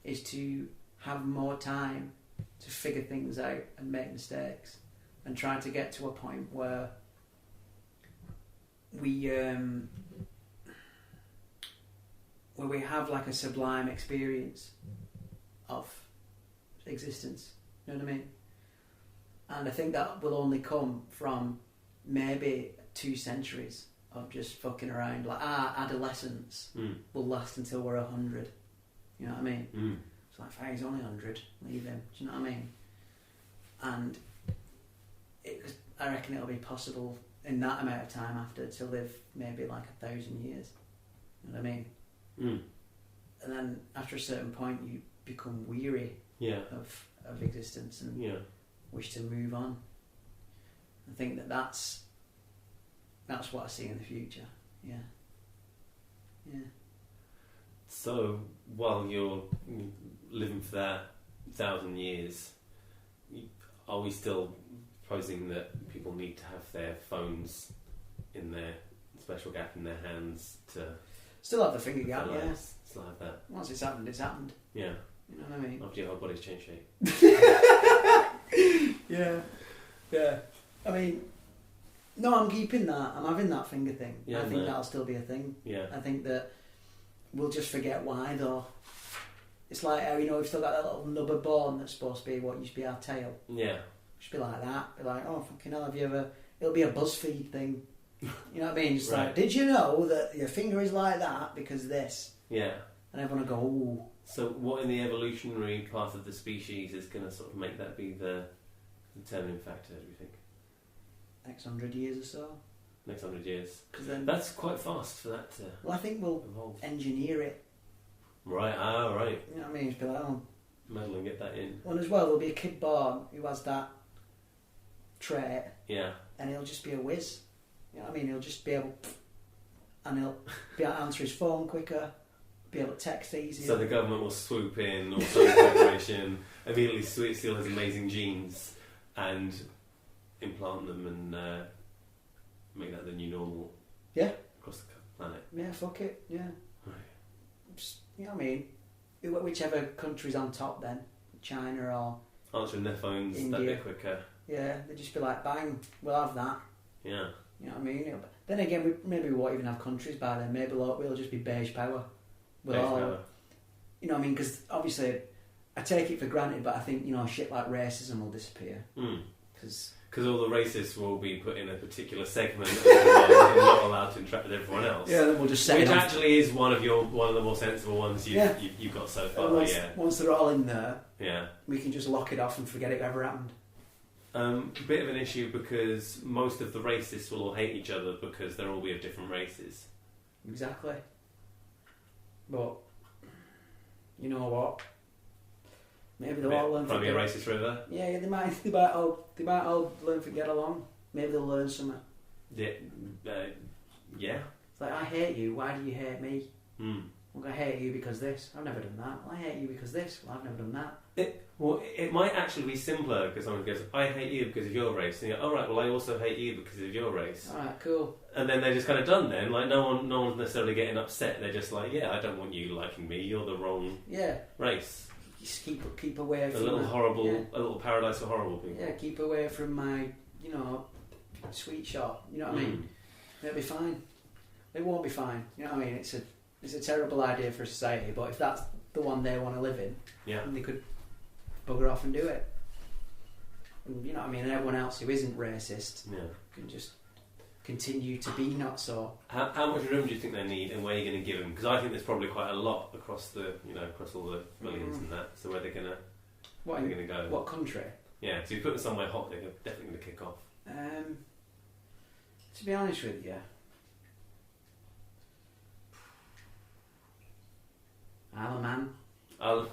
[SPEAKER 2] is to have more time to figure things out and make mistakes and try to get to a point where we have like a sublime experience of existence. You know what I mean? And I think that will only come from maybe 2 centuries of just fucking around. Like adolescence will last until we're 100. You know what I mean? It's like, hey, he's only 100, leave him. Do you know what I mean? And I reckon it'll be possible in that amount of time after to live maybe like 1,000 years. You know what I mean? And then after a certain point you become weary of existence and wish to move on. I think that's what I see in the future. Yeah.
[SPEAKER 1] So while you're living for that 1,000 years, are we still proposing that people need to have their phones in their special gap in their hands to
[SPEAKER 2] Still have the finger gap,
[SPEAKER 1] Still
[SPEAKER 2] yeah.
[SPEAKER 1] have- Still have that.
[SPEAKER 2] Once it's happened, it's happened.
[SPEAKER 1] Yeah.
[SPEAKER 2] You know what I mean?
[SPEAKER 1] After your whole body's changed shape.
[SPEAKER 2] Yeah. Yeah. I mean, no, I'm keeping that. I'm having that finger thing.
[SPEAKER 1] Yeah,
[SPEAKER 2] I think
[SPEAKER 1] no.
[SPEAKER 2] that'll still be a thing.
[SPEAKER 1] Yeah.
[SPEAKER 2] I think that we'll just forget why, though. It's like how, we've still got that little nubber bone that's supposed to be what used to be our tail.
[SPEAKER 1] Yeah.
[SPEAKER 2] Just be like that. Be like, oh, fucking hell, have you ever... It'll be a BuzzFeed thing. You know what I mean? Just
[SPEAKER 1] Right.
[SPEAKER 2] like, did you know that your finger is like that because of this?
[SPEAKER 1] Yeah.
[SPEAKER 2] And everyone will go, ooh.
[SPEAKER 1] So what in the evolutionary path of the species is going to sort of make that be the determining factor, do you think?
[SPEAKER 2] Next 100 years or so.
[SPEAKER 1] Next 100 years?
[SPEAKER 2] Because then...
[SPEAKER 1] That's quite fast for that to
[SPEAKER 2] Well, I think we'll
[SPEAKER 1] evolve.
[SPEAKER 2] engineer it.
[SPEAKER 1] Right, right.
[SPEAKER 2] You know what I mean? Just be like, oh...
[SPEAKER 1] Meddle and get that in.
[SPEAKER 2] Well, as well, there'll be a kid born who has that trait,
[SPEAKER 1] Yeah.
[SPEAKER 2] and he'll just be a whiz. You know what I mean? He'll just be able... And he'll be able to answer his phone quicker, be able to text easier.
[SPEAKER 1] So the government will swoop in, or some corporation, immediately steal his amazing genes and implant them and make that the new normal.
[SPEAKER 2] Yeah.
[SPEAKER 1] Across the planet.
[SPEAKER 2] Yeah, fuck it, yeah.
[SPEAKER 1] Right.
[SPEAKER 2] Just, you know what I mean? Whichever country's on top then, China or...
[SPEAKER 1] Answering their phones that
[SPEAKER 2] India.
[SPEAKER 1] bit quicker.
[SPEAKER 2] Yeah, they'd just be like, bang, we'll have that.
[SPEAKER 1] Yeah.
[SPEAKER 2] You know what I mean? Then again, maybe we won't even have countries by then. Maybe we'll just be beige power. We'll
[SPEAKER 1] Beige
[SPEAKER 2] all,
[SPEAKER 1] power.
[SPEAKER 2] You know what I mean? Because obviously, I take it for granted, but I think, shit like racism will disappear. Because
[SPEAKER 1] all the racists will be put in a particular segment of the world and not allowed to interact with everyone else.
[SPEAKER 2] yeah, then we'll just set
[SPEAKER 1] Which
[SPEAKER 2] it on.
[SPEAKER 1] actually is one of the more sensible ones you've got so far.
[SPEAKER 2] Once they're all in there,
[SPEAKER 1] Yeah.
[SPEAKER 2] we can just lock it off and forget it ever happened.
[SPEAKER 1] Bit of an issue because most of the racists will all hate each other because they'll all be of different races.
[SPEAKER 2] Exactly. But you know what? Maybe they'll all learn.
[SPEAKER 1] Probably a racist river.
[SPEAKER 2] Yeah, they might all learn to get along. Maybe they'll learn something.
[SPEAKER 1] Yeah. Yeah.
[SPEAKER 2] It's like, I hate you. Why do you hate me?
[SPEAKER 1] Mm.
[SPEAKER 2] Well, I hate you because this. I've never done that. Well, I hate you because this. Well, I've never done that.
[SPEAKER 1] It might actually be simpler because someone goes, I hate you because of your race. And you go, all right, well, I also hate you because of your race.
[SPEAKER 2] All right, cool.
[SPEAKER 1] And then they're just kind of done then. Like, no one's necessarily getting upset. They're just like, yeah, I don't want you liking me. You're the wrong
[SPEAKER 2] Yeah.
[SPEAKER 1] race.
[SPEAKER 2] Just keep away
[SPEAKER 1] A
[SPEAKER 2] from
[SPEAKER 1] little
[SPEAKER 2] my,
[SPEAKER 1] horrible,
[SPEAKER 2] yeah.
[SPEAKER 1] a little paradise for horrible people.
[SPEAKER 2] Yeah, keep away from my, sweet shop. You know what I mean? It'll be fine. It won't be fine. You know what I mean? It's a terrible idea for society, but if that's the one they want to live in,
[SPEAKER 1] Yeah.
[SPEAKER 2] then they could bugger off and do it. And, you know what I mean? And everyone else who isn't racist
[SPEAKER 1] Yeah.
[SPEAKER 2] can just continue to be not so.
[SPEAKER 1] How much room do you think they need, and where are you going to give them? Because I think there's probably quite a lot across across all the millions and that. So where they're going to go?
[SPEAKER 2] What country?
[SPEAKER 1] Yeah. So you put them somewhere hot, they're definitely going to kick off.
[SPEAKER 2] To be honest with you, Isle of Man.
[SPEAKER 1] I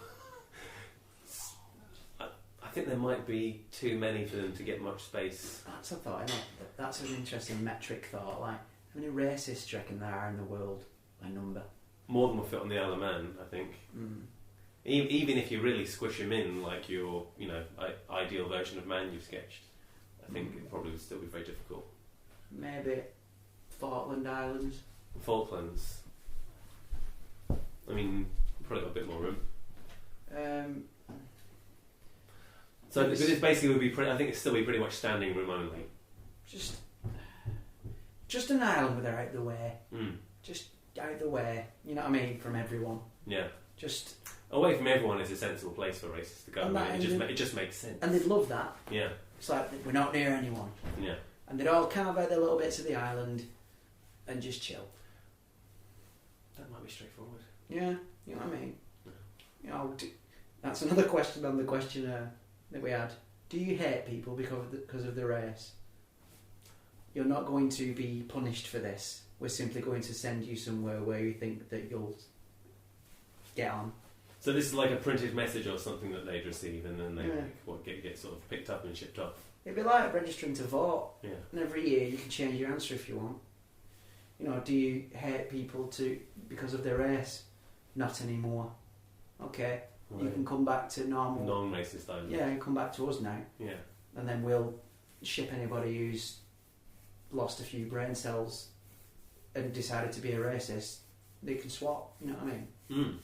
[SPEAKER 1] think there might be too many for them to get much space.
[SPEAKER 2] That's a thought, isn't it? That's an interesting metric thought. Like, how many racists do you reckon there are in the world by number?
[SPEAKER 1] More than will fit on the Isle of Man, I think. Even if you really squish them in, like your ideal version of man you've sketched, I think it probably would still be very difficult.
[SPEAKER 2] Maybe Falkland Islands.
[SPEAKER 1] Falklands. I mean, probably got a bit more room. So this basically would be I think it'd still be pretty much standing room only.
[SPEAKER 2] Just an island where they're out of the way.
[SPEAKER 1] Mm.
[SPEAKER 2] Just out of the way. You know what I mean? From everyone.
[SPEAKER 1] Yeah.
[SPEAKER 2] Just
[SPEAKER 1] away from everyone is a sensible place for racists to go. It just makes sense.
[SPEAKER 2] And they'd love that.
[SPEAKER 1] Yeah.
[SPEAKER 2] It's like we're not near anyone.
[SPEAKER 1] Yeah.
[SPEAKER 2] And they'd all carve out their little bits of the island and just chill.
[SPEAKER 1] That might be straightforward.
[SPEAKER 2] Yeah. You know what I mean? Yeah. That's another question on the questionnaire that we had. Do you hate people because of the race? You're not going to be punished for this. We're simply going to send you somewhere where you think that you'll get on.
[SPEAKER 1] So this is like a printed message or something that they'd receive, and then they
[SPEAKER 2] Yeah.
[SPEAKER 1] get sort of picked up and shipped off.
[SPEAKER 2] It'd be like registering to vote.
[SPEAKER 1] Yeah.
[SPEAKER 2] And every year you can change your answer if you want. Do you hate people because of their race? Not anymore. Okay.
[SPEAKER 1] Right.
[SPEAKER 2] You can come back to normal.
[SPEAKER 1] Non-racist island.
[SPEAKER 2] Yeah, you come back to us now.
[SPEAKER 1] Yeah.
[SPEAKER 2] And then we'll ship anybody who's lost a few brain cells and decided to be a racist they can swap. You know what I mean?
[SPEAKER 1] Mm.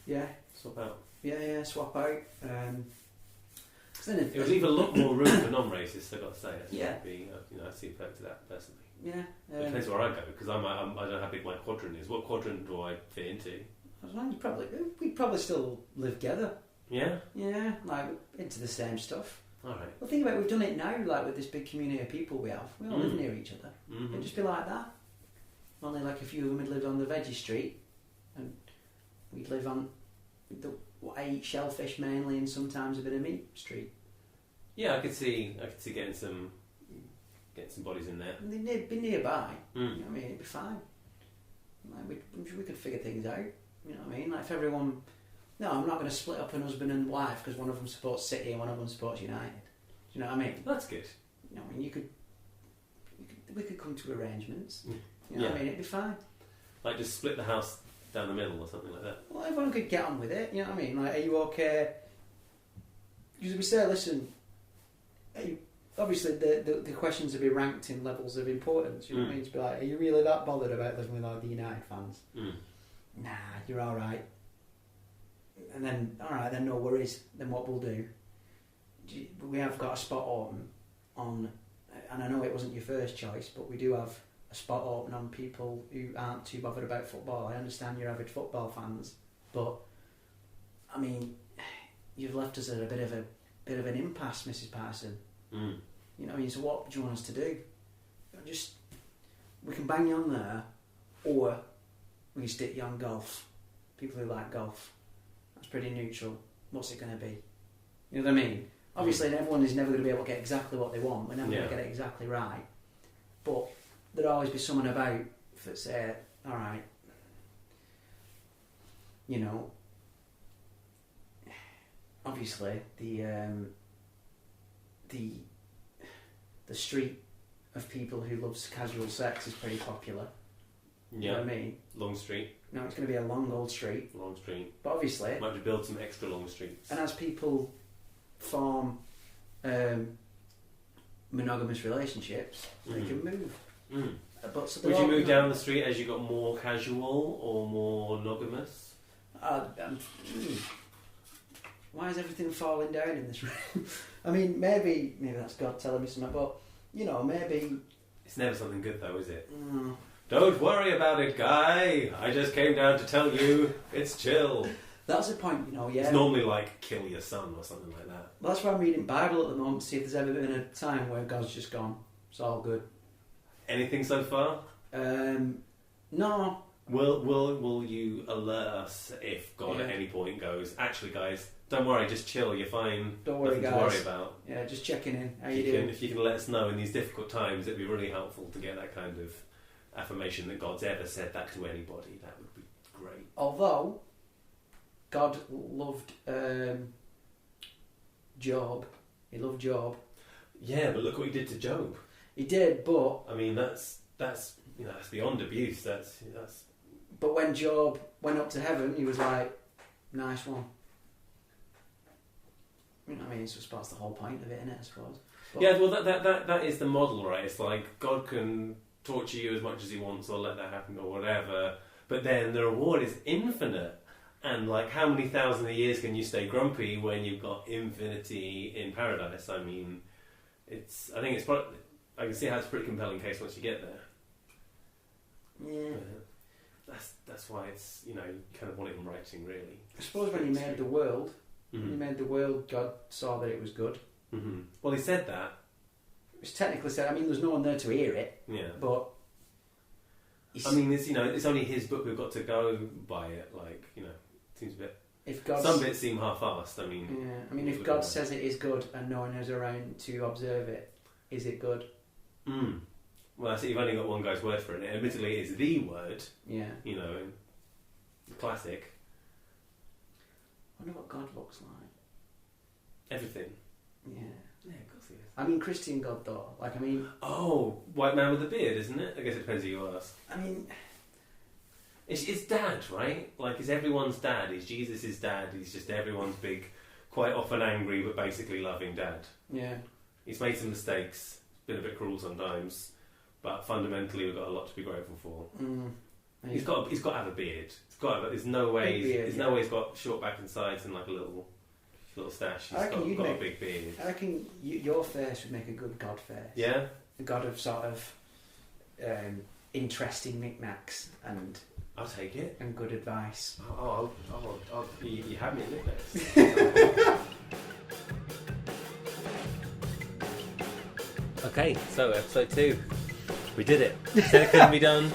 [SPEAKER 2] Yeah,
[SPEAKER 1] Swap out.
[SPEAKER 2] yeah, swap out. 'Cause then
[SPEAKER 1] It would leave a lot more room for non-racists, I've got to say. Actually.
[SPEAKER 2] Yeah.
[SPEAKER 1] I see the effect of that personally.
[SPEAKER 2] Yeah.
[SPEAKER 1] It depends where I go, because I don't know how big my quadrant is. What quadrant do I fit into?
[SPEAKER 2] I don't know, we'd probably still live together.
[SPEAKER 1] Yeah?
[SPEAKER 2] Yeah, like into the same stuff.
[SPEAKER 1] Alright.
[SPEAKER 2] Well, think about it, we've done it now, like with this big community of people we have. We all live near each other.
[SPEAKER 1] Mm-hmm.
[SPEAKER 2] It'd just be like that. Only like a few of them had lived on the veggie street, and we'd live on I eat shellfish mainly, and sometimes a bit of meat street.
[SPEAKER 1] Yeah, I could see getting some bodies in there.
[SPEAKER 2] And they'd be nearby.
[SPEAKER 1] Mm.
[SPEAKER 2] You know what I mean? It'd be fine. Like I'm sure we could figure things out. You know what I mean? Like if everyone. No, I'm not going to split up an husband and wife because one of them supports City and one of them supports United. Do you know what I mean?
[SPEAKER 1] That's good.
[SPEAKER 2] You know what I mean? We could come to arrangements.
[SPEAKER 1] Mm.
[SPEAKER 2] You know what I mean? It'd be fine.
[SPEAKER 1] Like just split the house down the middle or something like that.
[SPEAKER 2] Well, everyone could get on with it. You know what I mean? Like, are you okay? Because we say, listen, obviously the questions would be ranked in levels of importance. You know what I mean? To be like, are you really that bothered about living with all the United fans?
[SPEAKER 1] Mm.
[SPEAKER 2] Nah, you're all right. And then, all right, then no worries. Then what we'll do? We have got a spot open on, and I know it wasn't your first choice, but we do have a spot open on people who aren't too bothered about football. I understand you're avid football fans, but I mean, you've left us at a bit of an impasse, Mrs. Patterson.
[SPEAKER 1] Mm.
[SPEAKER 2] You know what I mean? So what do you want us to do? We can bang you on there, or we can stick you on golf. People who like golf. That's pretty neutral. What's it going to be? You know what I mean? Obviously, everyone is never going to be able to get exactly what they want. We're never going to get it exactly right. But there'll always be someone about that say, all right, you know, obviously the street of people who loves casual sex is pretty popular.
[SPEAKER 1] Yeah.
[SPEAKER 2] You know what I mean?
[SPEAKER 1] Long street.
[SPEAKER 2] Now it's going to be a long old street.
[SPEAKER 1] Long street.
[SPEAKER 2] But obviously...
[SPEAKER 1] Might have to build some extra long streets.
[SPEAKER 2] And as people form monogamous relationships, they can move.
[SPEAKER 1] Mm.
[SPEAKER 2] But so
[SPEAKER 1] would you move down the street as you got more casual or more monogamous?
[SPEAKER 2] Why is everything falling down in this room? I mean, maybe that's God telling me something, but, you know, maybe...
[SPEAKER 1] It's never something good though, is it?
[SPEAKER 2] Mm.
[SPEAKER 1] Don't worry about it, guy. I just came down to tell you it's chill.
[SPEAKER 2] That's the point, you know, yeah.
[SPEAKER 1] It's normally like kill your son or something like that.
[SPEAKER 2] Well, that's why I'm reading Bible at the moment to see if there's ever been a time where God's just gone. It's all good.
[SPEAKER 1] Anything so far?
[SPEAKER 2] No.
[SPEAKER 1] Will you alert us if God at any point goes, actually, guys, don't worry, just chill, you're fine.
[SPEAKER 2] Don't worry,
[SPEAKER 1] nothing
[SPEAKER 2] guys.
[SPEAKER 1] to worry about.
[SPEAKER 2] Yeah, just checking in. How you doing?
[SPEAKER 1] If you can let us know in these difficult times, it'd be really helpful to get that kind of affirmation that God's ever said that to anybody. That would be great.
[SPEAKER 2] Although God loved Job. He loved Job.
[SPEAKER 1] Yeah, but look what he did to Job.
[SPEAKER 2] He did, but
[SPEAKER 1] I mean that's beyond abuse. That's.
[SPEAKER 2] But when Job went up to heaven, he was like, "Nice one." You know what I mean? So that's the whole point of it, isn't it? I suppose. But
[SPEAKER 1] yeah, well, that is the model, right? It's like God can torture you as much as he wants, or let that happen, or whatever. But then the reward is infinite. And like, how many thousand of years can you stay grumpy when you've got infinity in paradise? I mean, I think it's probably. I can see how it's a pretty compelling case once you get there.
[SPEAKER 2] Yeah.
[SPEAKER 1] That's why it's, you kind of want it in writing, really.
[SPEAKER 2] I suppose when he made the world, God saw that it was good.
[SPEAKER 1] Mm-hmm. Well, he said that.
[SPEAKER 2] It's technically said. I mean, there's no one there to hear it.
[SPEAKER 1] Yeah.
[SPEAKER 2] But
[SPEAKER 1] I mean, it's only his book. We've got to go by it. Like, it seems a bit.
[SPEAKER 2] Some
[SPEAKER 1] bits seem half-assed. I mean.
[SPEAKER 2] Yeah. I mean, if God says it is good and no one is around to observe it, is it good?
[SPEAKER 1] Mm. Well, you've only got one guy's word for it. Admittedly, it's the word.
[SPEAKER 2] Yeah.
[SPEAKER 1] Classic.
[SPEAKER 2] I wonder what God looks like.
[SPEAKER 1] Everything.
[SPEAKER 2] Yeah.
[SPEAKER 1] Yeah, of course he is.
[SPEAKER 2] I mean, Christian God, though. Like, I mean...
[SPEAKER 1] Oh, white man with a beard, isn't it? I guess it depends who you ask.
[SPEAKER 2] I mean...
[SPEAKER 1] It's dad, right? Like, it's everyone's dad. He's Jesus' dad. He's just everyone's big, quite often angry, but basically loving dad.
[SPEAKER 2] Yeah.
[SPEAKER 1] He's made some mistakes. Been a bit cruel sometimes. But fundamentally, we've got a lot to be grateful for.
[SPEAKER 2] Mm.
[SPEAKER 1] He's got to have a beard. There's no way. There's no way he's got short back and sides and like a little stash. He's got a big beard.
[SPEAKER 2] I reckon your face would make a good god face.
[SPEAKER 1] Yeah.
[SPEAKER 2] A god of sort of interesting knickknacks and.
[SPEAKER 1] I'll take it.
[SPEAKER 2] And good advice.
[SPEAKER 1] You have me at knickknacks. Okay, so episode 2. We did it. We said it couldn't be done.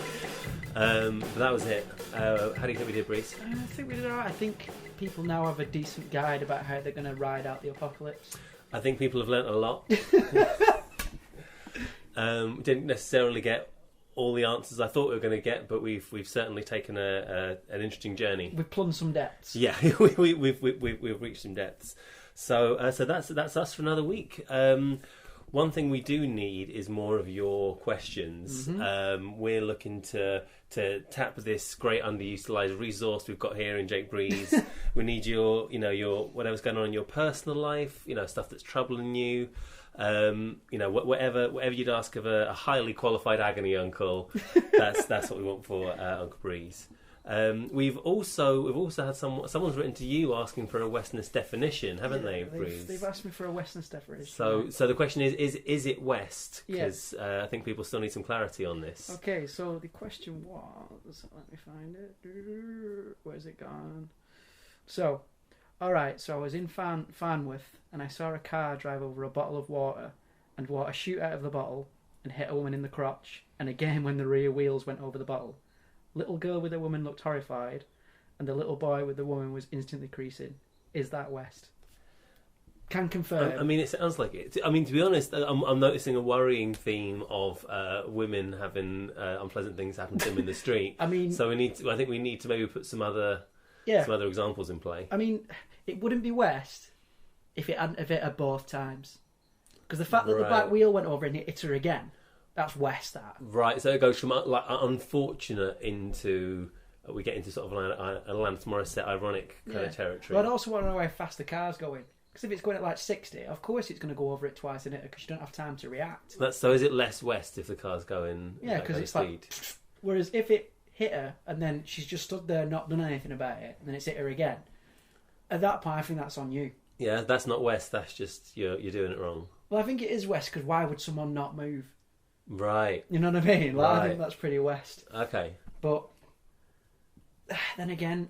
[SPEAKER 1] But that was it. How do you think we did, Breeze?
[SPEAKER 3] I think we did alright. I think people now have a decent guide about how they're going to ride out the apocalypse.
[SPEAKER 1] I think people have learnt a lot. We didn't necessarily get all the answers I thought we were going to get, but we've certainly taken an interesting journey.
[SPEAKER 3] We've plumbed some depths.
[SPEAKER 1] Yeah, we've reached some depths. So that's us for another week. One thing we do need is more of your questions. Mm-hmm. We're looking to tap this great underutilized resource we've got here in Jake Breeze. We need your whatever's going on in your personal life, stuff that's troubling you. Whatever you'd ask of a highly qualified agony uncle, that's what we want for Uncle Breeze. We've also had someone's written to you asking for a Westness definition, haven't they, Breeze?
[SPEAKER 3] They've asked me for a Westness definition.
[SPEAKER 1] So the question is it West? Because I think people still need some clarity on this.
[SPEAKER 3] Okay, so the question was, let me find it. Where's it gone? So, all right. So I was in Farnworth and I saw a car drive over a bottle of water, and water shoot out of the bottle and hit a woman in the crotch. And again, when the rear wheels went over the bottle. Little girl with a woman looked horrified, and the little boy with the woman was instantly creasing. Is that West? Can confirm.
[SPEAKER 1] I mean, it sounds like it. I mean, to be honest, I'm noticing a worrying theme of women having unpleasant things happen to them in the street.
[SPEAKER 3] I mean,
[SPEAKER 1] so I think we need to maybe put some other examples in play.
[SPEAKER 3] I mean, it wouldn't be West if it hadn't hit her both times, because the fact that the back wheel went over and it hit her again. That's West, that.
[SPEAKER 1] Right, so it goes from like unfortunate into we get into sort of a Alanis Morissette ironic kind of territory.
[SPEAKER 3] But I'd also want to know how fast the car's going, because if it's going at like 60, of course it's going to go over it twice in it, because you don't have time to react.
[SPEAKER 1] So is it less West if the car's going?
[SPEAKER 3] Yeah, because it's speed? Like. Whereas if it hit her and then she's just stood there, not done anything about it, and then it's hit her again, at that point I think that's on you.
[SPEAKER 1] Yeah, that's not West. That's just you're doing it wrong.
[SPEAKER 3] Well, I think it is West, because why would someone not move?
[SPEAKER 1] Right.
[SPEAKER 3] You know what I mean? Like, I think that's pretty West.
[SPEAKER 1] Okay.
[SPEAKER 3] But then again,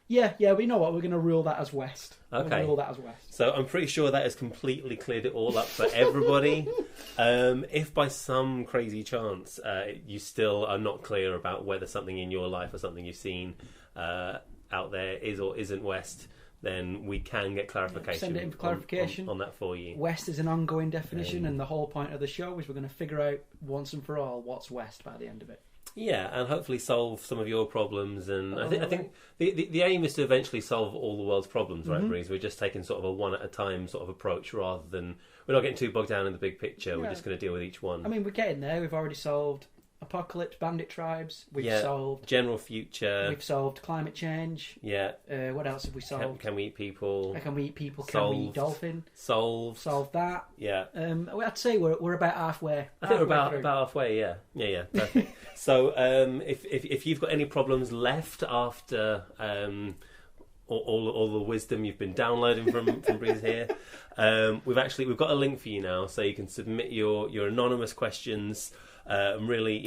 [SPEAKER 3] yeah, we know what, we're going to rule that as West.
[SPEAKER 1] Okay.
[SPEAKER 3] Rule that as West.
[SPEAKER 1] So I'm pretty sure that has completely cleared it all up for everybody. If by some crazy chance you still are not clear about whether something in your life or something you've seen out there is or isn't West, then we can get clarification.
[SPEAKER 3] Send it in for clarification
[SPEAKER 1] on that for you.
[SPEAKER 3] West is an ongoing definition, and the whole point of the show is we're going to figure out once and for all what's West by the end of it.
[SPEAKER 1] Yeah, and hopefully solve some of your problems. And I think the aim is to eventually solve all the world's problems, right, Breeze? We're just taking sort of a one at a time sort of approach, rather than we're not getting too bogged down in the big picture. Yeah. We're just going to deal with each one.
[SPEAKER 3] I mean, we're getting there. We've already solved apocalypse, bandit tribes. We've solved
[SPEAKER 1] general future.
[SPEAKER 3] We've solved climate change.
[SPEAKER 1] Yeah.
[SPEAKER 3] What else have we solved?
[SPEAKER 1] Can we eat people?
[SPEAKER 3] Can we eat people?
[SPEAKER 1] Solved.
[SPEAKER 3] Can we eat dolphin? Solved that.
[SPEAKER 1] Yeah.
[SPEAKER 3] I'd say we're about halfway.
[SPEAKER 1] I think we're about halfway. Yeah. Perfect. So if you've got any problems left after all the wisdom you've been downloading from Breeze here, we've got a link for you now, so you can submit your anonymous questions. Really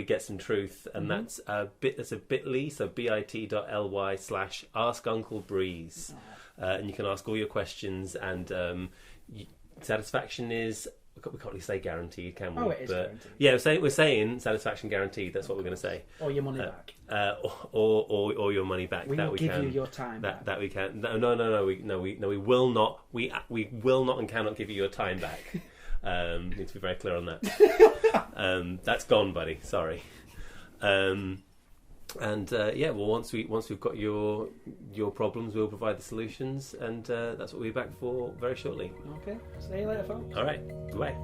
[SPEAKER 1] get some truth, and that's a bit.ly, so bit.ly/askunclebreeze, and you can ask all your questions, and satisfaction is, we can't really say guaranteed, can we?
[SPEAKER 3] Oh, it is guaranteed.
[SPEAKER 1] Yeah, we're saying satisfaction guaranteed. That's what we're going to say.
[SPEAKER 3] Or your money back.
[SPEAKER 1] Or your money back.
[SPEAKER 3] We will give you your time back.
[SPEAKER 1] That we can. No. We will not. We will not and cannot give you your time back. Need to be very clear on that. That's gone, buddy. Sorry. Once we've got your problems, we'll provide the solutions, and that's what we'll be back for very shortly.
[SPEAKER 3] Okay. See you later, folks.
[SPEAKER 1] All right. Goodbye.